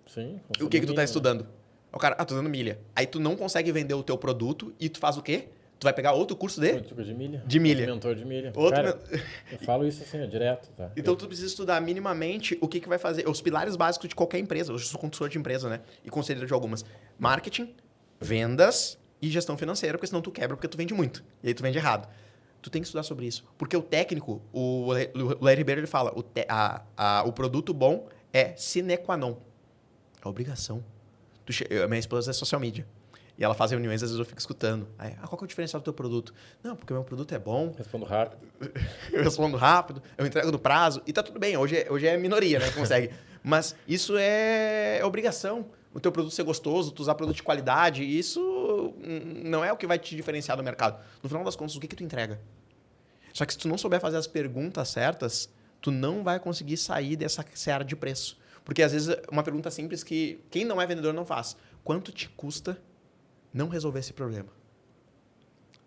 Sim. O que tu tá estudando? O cara, tô dando milha. Aí tu não consegue vender o teu produto e tu faz o quê? Tu vai pegar outro curso de milha. De milha. Mentor de milha. Outro cara, eu falo isso assim, direto. Tá? Então tu precisa estudar minimamente o que vai fazer. Os pilares básicos de qualquer empresa. Eu sou consultor de empresa, né? E conselheiro de algumas. Marketing, vendas e gestão financeira, porque senão tu quebra porque tu vende muito. E aí tu vende errado. Tu tem que estudar sobre isso. Porque o técnico, o Larry Ribeiro, ele fala, o produto bom é sine qua non. É obrigação. Minha esposa é social media. E ela faz reuniões, às vezes eu fico escutando. Aí, qual que é o diferencial do teu produto? Não, porque o meu produto é bom. Respondo rápido. Eu respondo rápido, eu entrego no prazo. E tá tudo bem, hoje é minoria, né, que consegue. Mas isso é obrigação. O teu produto ser gostoso, tu usar produto de qualidade, isso não é o que vai te diferenciar do mercado. No final das contas, o que tu entrega? Só que se tu não souber fazer as perguntas certas, tu não vai conseguir sair dessa seara de preço. Porque às vezes uma pergunta simples que quem não é vendedor não faz. Quanto te custa não resolver esse problema?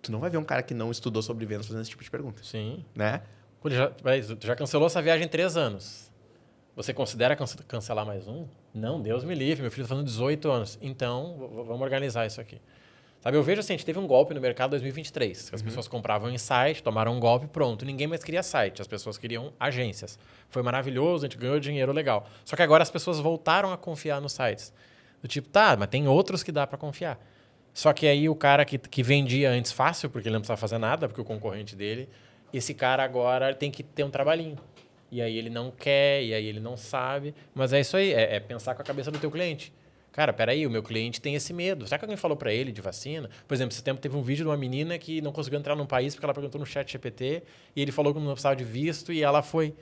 Tu não vai ver um cara que não estudou sobre vendas fazendo esse tipo de pergunta. Sim. Né? Pô, tu já cancelou essa viagem 3 anos. Você considera cancelar mais um? Não, Deus me livre. Meu filho está fazendo 18 anos. Então, vamos organizar isso aqui. Sabe, eu vejo assim, a gente teve um golpe no mercado em 2023. As pessoas compravam em site, tomaram um golpe, pronto. Ninguém mais queria site. As pessoas queriam agências. Foi maravilhoso, a gente ganhou dinheiro legal. Só que agora as pessoas voltaram a confiar nos sites. Do tipo, tá, mas tem outros que dá para confiar. Só que aí o cara que vendia antes fácil, porque ele não precisava fazer nada, porque o concorrente dele, esse cara agora tem que ter um trabalhinho. E aí ele não quer, e aí ele não sabe. Mas é isso aí, é pensar com a cabeça do teu cliente. Cara, peraí, o meu cliente tem esse medo. Será que alguém falou para ele de vacina? Por exemplo, esse tempo teve um vídeo de uma menina que não conseguiu entrar num país porque ela perguntou no chat GPT e ele falou que não precisava de visto e ela foi.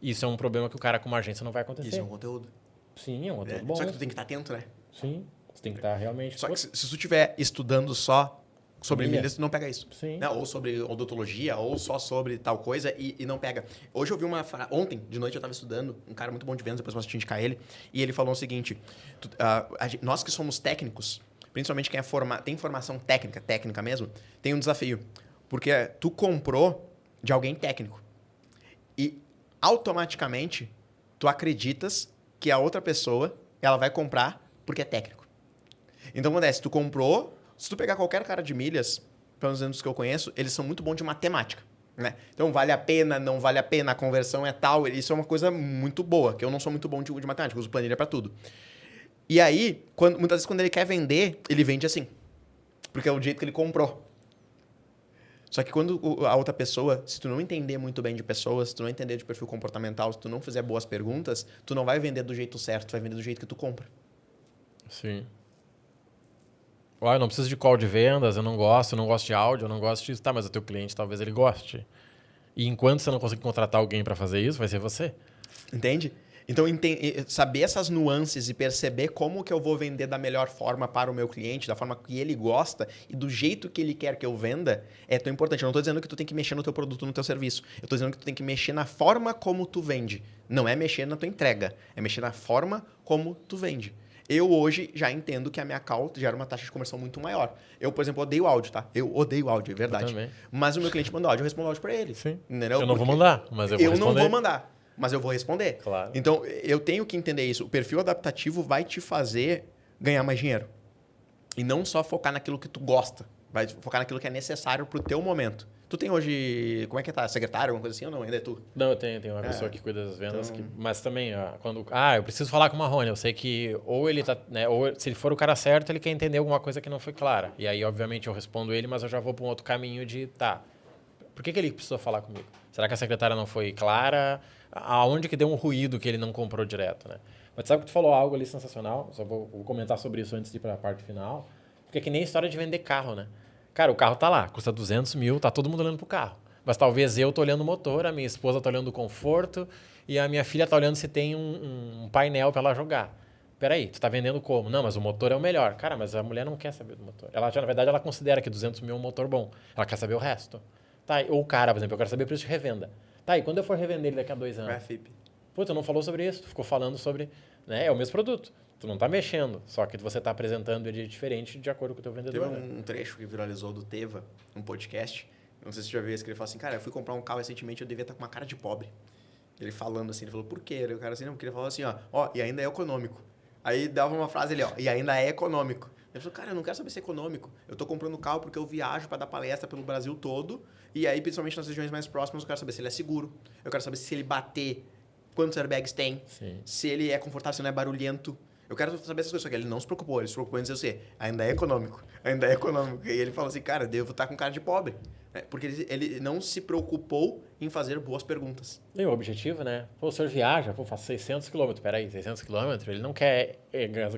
Isso é um problema que o cara com uma agência não vai acontecer. Isso é um conteúdo. Sim, é um conteúdo bom. Só que tu tem que estar atento, né? Sim, você tem que estar realmente... Só que se tu estiver estudando só sobre milhas, tu não pega isso. Sim. Né? Ou sobre odontologia, ou só sobre tal coisa e não pega. Hoje eu vi ontem, de noite, eu estava estudando, um cara muito bom de vendas, depois eu posso te indicar ele, e ele falou o seguinte, nós que somos técnicos, principalmente quem tem formação técnica mesmo, tem um desafio. Porque tu comprou de alguém técnico. E automaticamente tu acreditas que a outra pessoa ela vai comprar porque é técnico. Então, acontece, tu comprou... Se tu pegar qualquer cara de milhas, pelo menos dos que eu conheço, eles são muito bons de matemática. Né? Então, vale a pena, não vale a pena, a conversão é tal. Isso é uma coisa muito boa, que eu não sou muito bom de matemática, eu uso planilha para tudo. E aí, muitas vezes, quando ele quer vender, ele vende assim. Porque é o jeito que ele comprou. Só que quando a outra pessoa, se tu não entender muito bem de pessoas, se tu não entender de perfil comportamental, se tu não fizer boas perguntas, tu não vai vender do jeito certo, tu vai vender do jeito que tu compra. Sim. Eu não preciso de call de vendas, eu não gosto de áudio, eu não gosto disso. Tá, mas o teu cliente talvez ele goste. E enquanto você não conseguir contratar alguém para fazer isso, vai ser você. Entende? Então, saber essas nuances e perceber como que eu vou vender da melhor forma para o meu cliente, da forma que ele gosta e do jeito que ele quer que eu venda, é tão importante. Eu não estou dizendo que tu tem que mexer no teu produto, no teu serviço. Eu estou dizendo que tu tem que mexer na forma como tu vende. Não é mexer na tua entrega, é mexer na forma como tu vende. Eu hoje já entendo que a minha call gera uma taxa de conversão muito maior. Eu, por exemplo, odeio áudio, tá? Eu odeio áudio, é verdade. Eu também. Mas o meu cliente manda áudio, eu respondo áudio para ele. Sim. Entendeu? Eu não vou mandar, mas eu vou responder. Eu não vou mandar. Mas eu vou responder. Claro. Então, eu tenho que entender isso. O perfil adaptativo vai te fazer ganhar mais dinheiro. E não só focar naquilo que tu gosta. Vai focar naquilo que é necessário pro teu momento. Tu tem hoje... Como é que tá? Secretário, alguma coisa assim ou não? Ainda é tu? Não, eu tenho uma pessoa que cuida das vendas. Então... mas também, quando... eu preciso falar com o Marrone. Eu sei que ou ele tá... Né, ou se ele for o cara certo, ele quer entender alguma coisa que não foi clara. E aí, obviamente, eu respondo ele, mas eu já vou para um outro caminho de... Por que ele precisou falar comigo? Será que a secretária não foi clara? Aonde que deu um ruído que ele não comprou direto, né? Mas sabe que tu falou algo ali sensacional? Só vou comentar sobre isso antes de ir para a parte final. Porque é que nem a história de vender carro, né? Cara, o carro tá lá, custa 200 mil, tá todo mundo olhando pro carro. Mas talvez eu tô olhando o motor, a minha esposa tá olhando o conforto e a minha filha tá olhando se tem um painel para ela jogar. Peraí, tu tá vendendo como? Não, mas o motor é o melhor. Cara, mas a mulher não quer saber do motor. Ela, na verdade, ela considera que 200 mil é um motor bom. Ela quer saber o resto. Tá, ou o cara, por exemplo, eu quero saber o preço de revenda. Tá, e quando eu for revender ele daqui a 2 anos? Pô, tu não falou sobre isso, tu ficou falando sobre... Né, é o mesmo produto. Tu não tá mexendo, só que você tá apresentando ele diferente de acordo com o teu vendedor. Teve um trecho que viralizou do Teva, um podcast. Não sei se você já viu isso, que ele falou assim, cara, eu fui comprar um carro recentemente, eu devia estar com uma cara de pobre. Ele falando assim, ele falou, por quê? O cara assim, não, porque ele falou assim, ó, e ainda é econômico. Aí dava uma frase ali, ó, e ainda é econômico. Ele falou, cara, eu não quero saber se é econômico. Eu tô comprando carro porque eu viajo para dar palestra pelo Brasil todo. E aí, principalmente nas regiões mais próximas, eu quero saber se ele é seguro. Eu quero saber se ele bater, quantos airbags tem. Sim. Se ele é confortável, se não é barulhento. Eu quero saber essas coisas. Só que ele não se preocupou. Ele se preocupou em dizer assim, ainda é econômico. Ainda é econômico. E ele falou assim, cara, eu devo estar com cara de pobre. Porque ele não se preocupou em fazer boas perguntas. E o objetivo, né? Pô, o senhor viaja, pô, faz 600 km. Peraí, 600 km? Ele não quer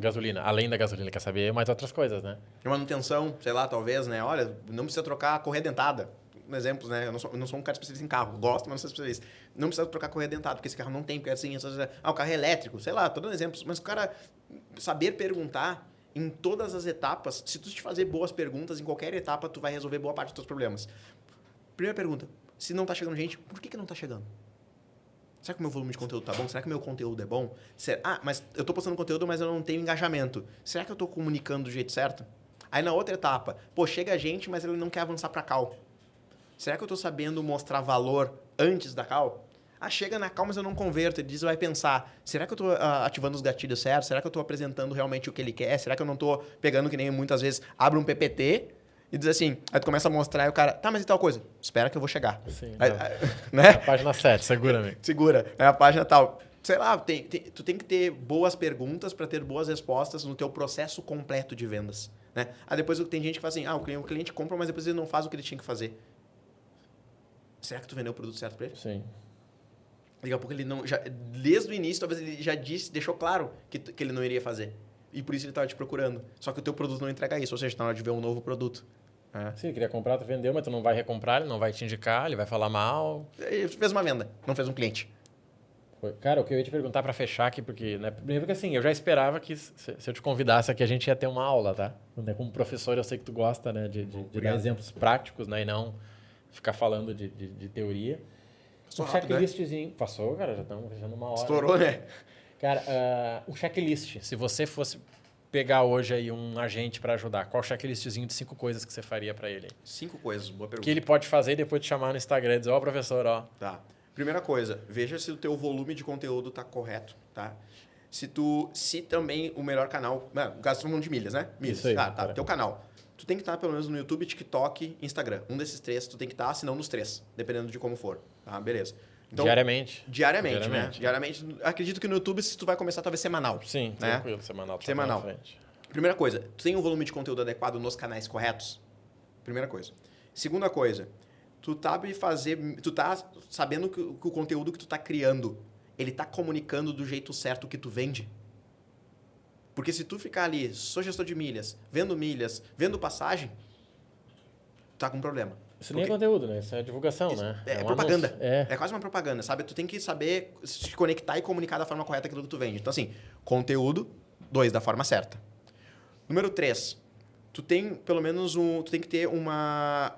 gasolina. Além da gasolina, ele quer saber mais outras coisas, né? Manutenção, sei lá, talvez, né? Olha, não precisa trocar a correia dentada. Exemplos, né? Eu não sou um cara especialista em carro. Gosto, mas não sou especialista. Não precisa trocar correia dentada, porque esse carro não tem. Porque assim, o carro é elétrico. Sei lá, tô dando exemplos. Mas o cara saber perguntar em todas as etapas, se tu te fazer boas perguntas, em qualquer etapa, tu vai resolver boa parte dos teus problemas. Primeira pergunta, se não tá chegando gente, por que não tá chegando? Será que o meu volume de conteúdo tá bom? Será que o meu conteúdo é bom? Mas eu tô postando conteúdo, mas eu não tenho engajamento. Será que eu tô comunicando do jeito certo? Aí na outra etapa, chega gente, mas ele não quer avançar pra call. Será que eu tô sabendo mostrar valor antes da call? Chega na call, mas eu não converto. Ele vai pensar, será que eu tô ativando os gatilhos certos? Será que eu tô apresentando realmente o que ele quer? Será que eu não tô pegando, que nem muitas vezes, abre um PPT e diz assim, aí tu começa a mostrar e o cara, tá, mas e tal coisa? Espera que eu vou chegar. Sim. Aí, né? A página 7, segura, amigo. Segura. É a página tal. Sei lá, tu tem que ter boas perguntas para ter boas respostas no teu processo completo de vendas. Né? Depois tem gente que fala assim, o cliente compra, mas depois ele não faz o que ele tinha que fazer. Será que tu vendeu o produto certo para ele? Sim. Daqui a pouco ele não... desde o início, talvez ele já deixou claro que ele não iria fazer. E por isso ele estava te procurando. Só que o teu produto não entrega isso. Ou seja, está na hora de ver um novo produto. Sim, ele queria comprar, tu vendeu, mas tu não vai recomprar, ele não vai te indicar, ele vai falar mal. Ele fez uma venda, não fez um cliente. Cara, o que eu ia te perguntar para fechar aqui, porque, né, primeiro que assim, eu já esperava que se eu te convidasse aqui, a gente ia ter uma aula, tá? Como professor, eu sei que tu gosta, né, de dar exemplos práticos, né, e não ficar falando de teoria. Passou um rápido, checklistzinho. Né? Passou, cara, já estamos fechando uma hora. Estourou, né? Cara, um checklist. Se você fosse pegar hoje aí um agente para ajudar, qual checklistzinho de 5 coisas que você faria para ele? 5 coisas, boa pergunta. Que ele pode fazer e depois te chamar no Instagram e dizer, professor, Tá. Primeira coisa, veja se o teu volume de conteúdo tá correto, tá? Se também o melhor canal... No caso, estamos falando de milhas, né? Milhas. Isso aí, tá. Teu canal. Tu tem que estar pelo menos no YouTube, TikTok, Instagram. Um desses 3 tu tem que estar, se não nos 3, dependendo de como for. Tá, beleza. Então, Diariamente, né? Diariamente. Acredito que no YouTube, se tu vai começar, talvez semanal. Sim, né? tranquilo. Semanal. Semanal. Primeira coisa, tu tem um volume de conteúdo adequado nos canais corretos? Primeira coisa. Segunda coisa, tu tá sabendo que o conteúdo que tu tá criando, ele tá comunicando do jeito certo o que tu vende? Porque se tu ficar ali, sou gestor de milhas, vendo passagem, tu tá com um problema. Isso nem é conteúdo, né? Isso é divulgação, né? É propaganda. É quase uma propaganda, sabe? Tu tem que saber se conectar e comunicar da forma correta aquilo que tu vende. Então, assim, conteúdo, 2, da forma certa. Número 3, tu tem pelo menos tu tem que ter uma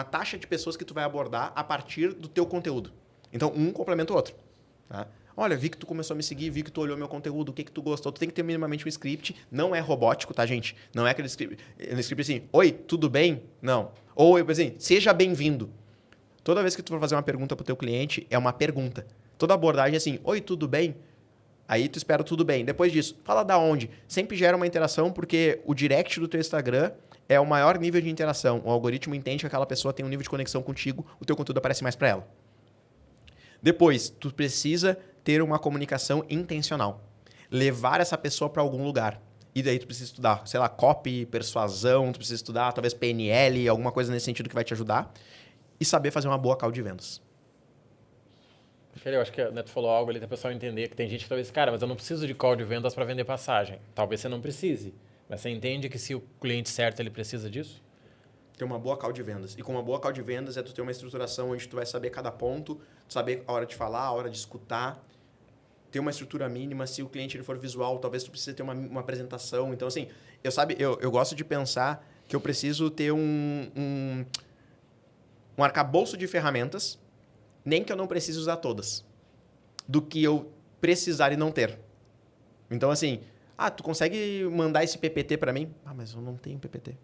taxa de pessoas que tu vai abordar a partir do teu conteúdo. Então, um complementa o outro. Tá? Olha, vi que tu começou a me seguir, vi que tu olhou meu conteúdo, o que tu gostou. Tu tem que ter minimamente um script. Não é robótico, tá, gente? Não é aquele script assim, oi, tudo bem? Não. Ou, assim, seja bem-vindo. Toda vez que tu for fazer uma pergunta pro teu cliente, é uma pergunta. Toda abordagem é assim, oi, tudo bem? Aí tu espera tudo bem. Depois disso, fala da onde. Sempre gera uma interação, porque o direct do teu Instagram é o maior nível de interação. O algoritmo entende que aquela pessoa tem um nível de conexão contigo, o teu conteúdo aparece mais para ela. Depois, tu precisa ter uma comunicação intencional. Levar essa pessoa para algum lugar. E daí tu precisa estudar, sei lá, copy, persuasão, tu precisa estudar talvez PNL, alguma coisa nesse sentido que vai te ajudar. E saber fazer uma boa call de vendas. Eu acho que o Neto falou algo ali para o pessoal entender que tem gente que talvez, cara, mas eu não preciso de call de vendas para vender passagem. Talvez você não precise, mas você entende que se o cliente certo ele precisa disso? Ter uma boa call de vendas. E com uma boa call de vendas é tu ter uma estruturação onde tu vai saber cada ponto, saber a hora de falar, a hora de escutar, ter uma estrutura mínima. Se o cliente ele for visual, talvez tu precise ter uma apresentação. Então, assim, eu gosto de pensar que eu preciso ter um arcabouço de ferramentas, nem que eu não precise usar todas, do que eu precisar e não ter. Então, assim, tu consegue mandar esse PPT para mim? Mas eu não tenho PPT.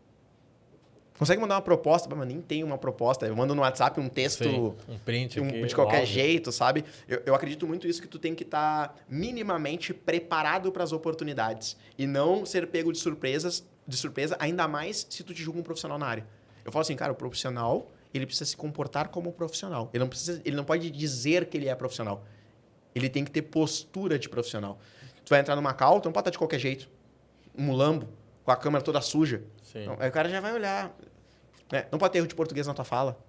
Consegue mandar uma proposta? Mas nem tenho uma proposta. Eu mando no WhatsApp um texto... Sim, um print aqui, de qualquer jeito, sabe? Eu acredito muito isso, que tu tem que estar minimamente preparado para as oportunidades. E não ser pego de surpresa, ainda mais se tu te julga um profissional na área. Eu falo assim, cara, o profissional... ele precisa se comportar como profissional. Ele não pode dizer que ele é profissional. Ele tem que ter postura de profissional. Tu vai entrar numa call, tu não pode estar de qualquer jeito. Um mulambo, com a câmera toda suja. Não, aí o cara já vai olhar. Não pode ter erro de português na tua fala.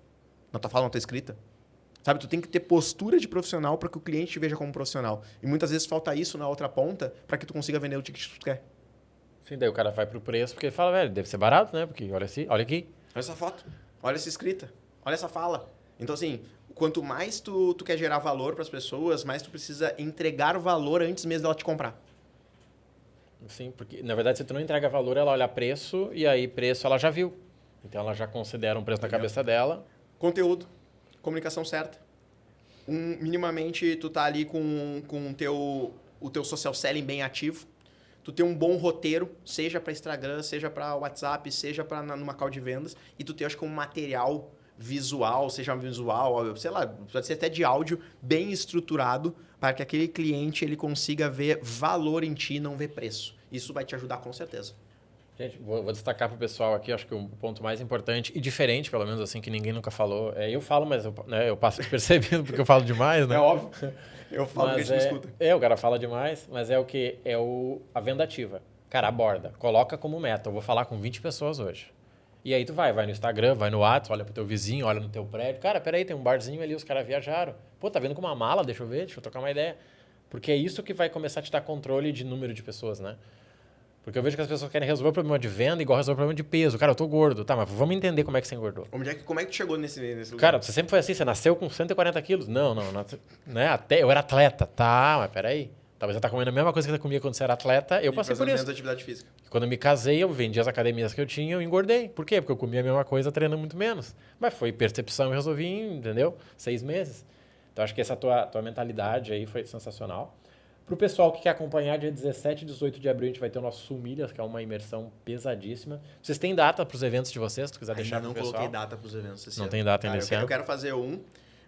Na tua escrita. Sabe, tu tem que ter postura de profissional para que o cliente te veja como profissional. E muitas vezes falta isso na outra ponta para que tu consiga vender o ticket que tu quer. Sim, daí o cara vai pro preço porque ele fala, velho, deve ser barato, né? Porque olha aqui. Olha essa foto. Olha essa escrita, olha essa fala. Então, assim, quanto mais tu quer gerar valor para as pessoas, mais tu precisa entregar valor antes mesmo dela te comprar. Sim, porque, na verdade, se tu não entrega valor, ela olha preço, e aí preço ela já viu. Então, ela já considera um preço na cabeça dela. Conteúdo, comunicação certa. Minimamente, tu tá ali com o teu social selling bem ativo. Tu ter um bom roteiro, seja para Instagram, seja para WhatsApp, seja para numa call de vendas, e tu ter, acho que, um material visual, seja visual, sei lá, pode ser até de áudio, bem estruturado, para que aquele cliente ele consiga ver valor em ti e não ver preço. Isso vai te ajudar com certeza. Gente, vou destacar para o pessoal aqui, acho que o ponto mais importante e diferente, pelo menos assim, que ninguém nunca falou. Eu falo, mas eu passo despercebido porque eu falo demais, né? É óbvio. Eu falo que a gente não escuta. O cara fala demais, mas é o que? A venda ativa. Cara, aborda. Coloca como meta. Eu vou falar com 20 pessoas hoje. E aí tu vai no Instagram, vai no WhatsApp, olha pro teu vizinho, olha no teu prédio. Cara, peraí, tem um barzinho ali, os caras viajaram. Pô, tá vendo com uma mala? Deixa eu trocar uma ideia. Porque é isso que vai começar a te dar controle de número de pessoas, né? Porque eu vejo que as pessoas querem resolver o problema de venda igual resolver o problema de peso. Cara, eu tô gordo. Tá, mas vamos entender como é que você engordou. Como é que tu chegou nesse lugar? Cara, você sempre foi assim? Você nasceu com 140 quilos? Não. Né? Até eu era atleta. Tá, mas peraí. Talvez você tá comendo a mesma coisa que você comia quando você era atleta. Eu passei por isso. Atividade física. Quando eu me casei, eu vendi as academias que eu tinha, eu engordei. Por quê? Porque eu comia a mesma coisa treinando muito menos. Mas foi percepção e resolvi em, entendeu? 6 meses. Então, acho que essa tua mentalidade aí foi sensacional. Para o pessoal que quer acompanhar, dia 17 e 18 de abril, a gente vai ter o nosso Sul Milhas, que é uma imersão pesadíssima. Vocês têm data para os eventos de vocês? Se tu quiser deixar para o pessoal. Não coloquei data para os eventos esse ano. Não tem data ainda esse ano? Eu quero fazer um,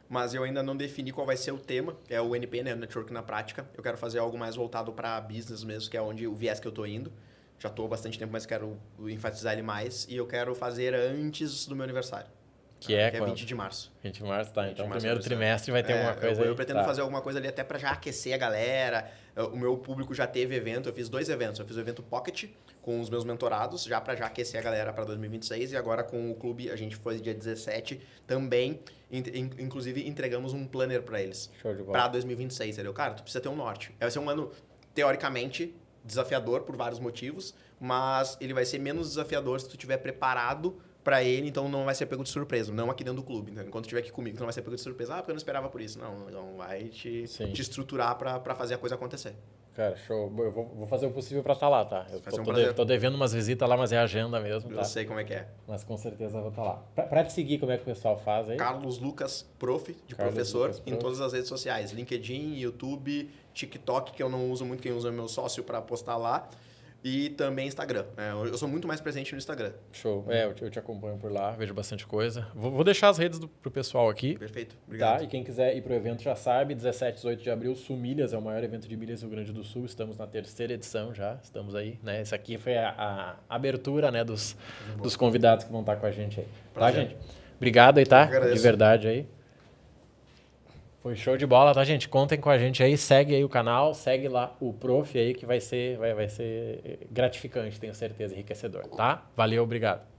mas eu ainda não defini qual vai ser o tema. É o NP, né? Network na prática. Eu quero fazer algo mais voltado para business mesmo, que é onde o viés que eu estou indo. Já estou há bastante tempo, mas quero enfatizar ele mais. E eu quero fazer antes do meu aniversário. Que é 20 de março. 20 de março, tá. Então, primeiro trimestre vai ter alguma coisa aí. Eu pretendo fazer alguma coisa ali até para já aquecer a galera. O meu público já teve evento, eu fiz 2 eventos. Eu fiz o evento Pocket com os meus mentorados, já para já aquecer a galera para 2026, e agora com o clube a gente foi dia 17 também, inclusive entregamos um planner para eles. Show de bola. Para 2026, entendeu? Cara, tu precisa ter um norte. Vai ser um ano, teoricamente, desafiador por vários motivos, mas ele vai ser menos desafiador se tu estiver preparado para ele, então não vai ser pego de surpresa, não aqui dentro do clube. Então, enquanto estiver aqui comigo, tu não vai ser pego de surpresa, porque eu não esperava por isso. Não vai te estruturar para fazer a coisa acontecer. Cara, show. Eu vou fazer o possível para estar lá, tá? Eu tô devendo umas visitas lá, mas é agenda mesmo, tá? Eu sei como é que é. Mas com certeza eu vou estar lá. Para te seguir, como é que o pessoal faz aí? Carlos Lucas Prof, de Carlos professor, Lucas, em todas as redes sociais. LinkedIn, YouTube, TikTok, que eu não uso muito, quem usa é meu sócio para postar lá. E também Instagram. Eu sou muito mais presente no Instagram. Show. Eu te acompanho por lá, vejo bastante coisa. Vou deixar as redes pro pessoal aqui. Perfeito. Obrigado. Tá? E quem quiser ir pro evento já sabe, 17 e 18 de abril, Sumilhas, é o maior evento de milhas do Rio Grande do Sul. Estamos na 3ª edição já, estamos aí, né? Essa aqui foi a abertura, né, dos convidados que vão estar com a gente aí. Prazer. Tá, gente? Obrigado aí, tá? De verdade aí. Foi show de bola, tá, gente? Contem com a gente aí, segue aí o canal, segue lá o Prof aí, que vai ser gratificante, tenho certeza, enriquecedor, tá? Valeu, obrigado.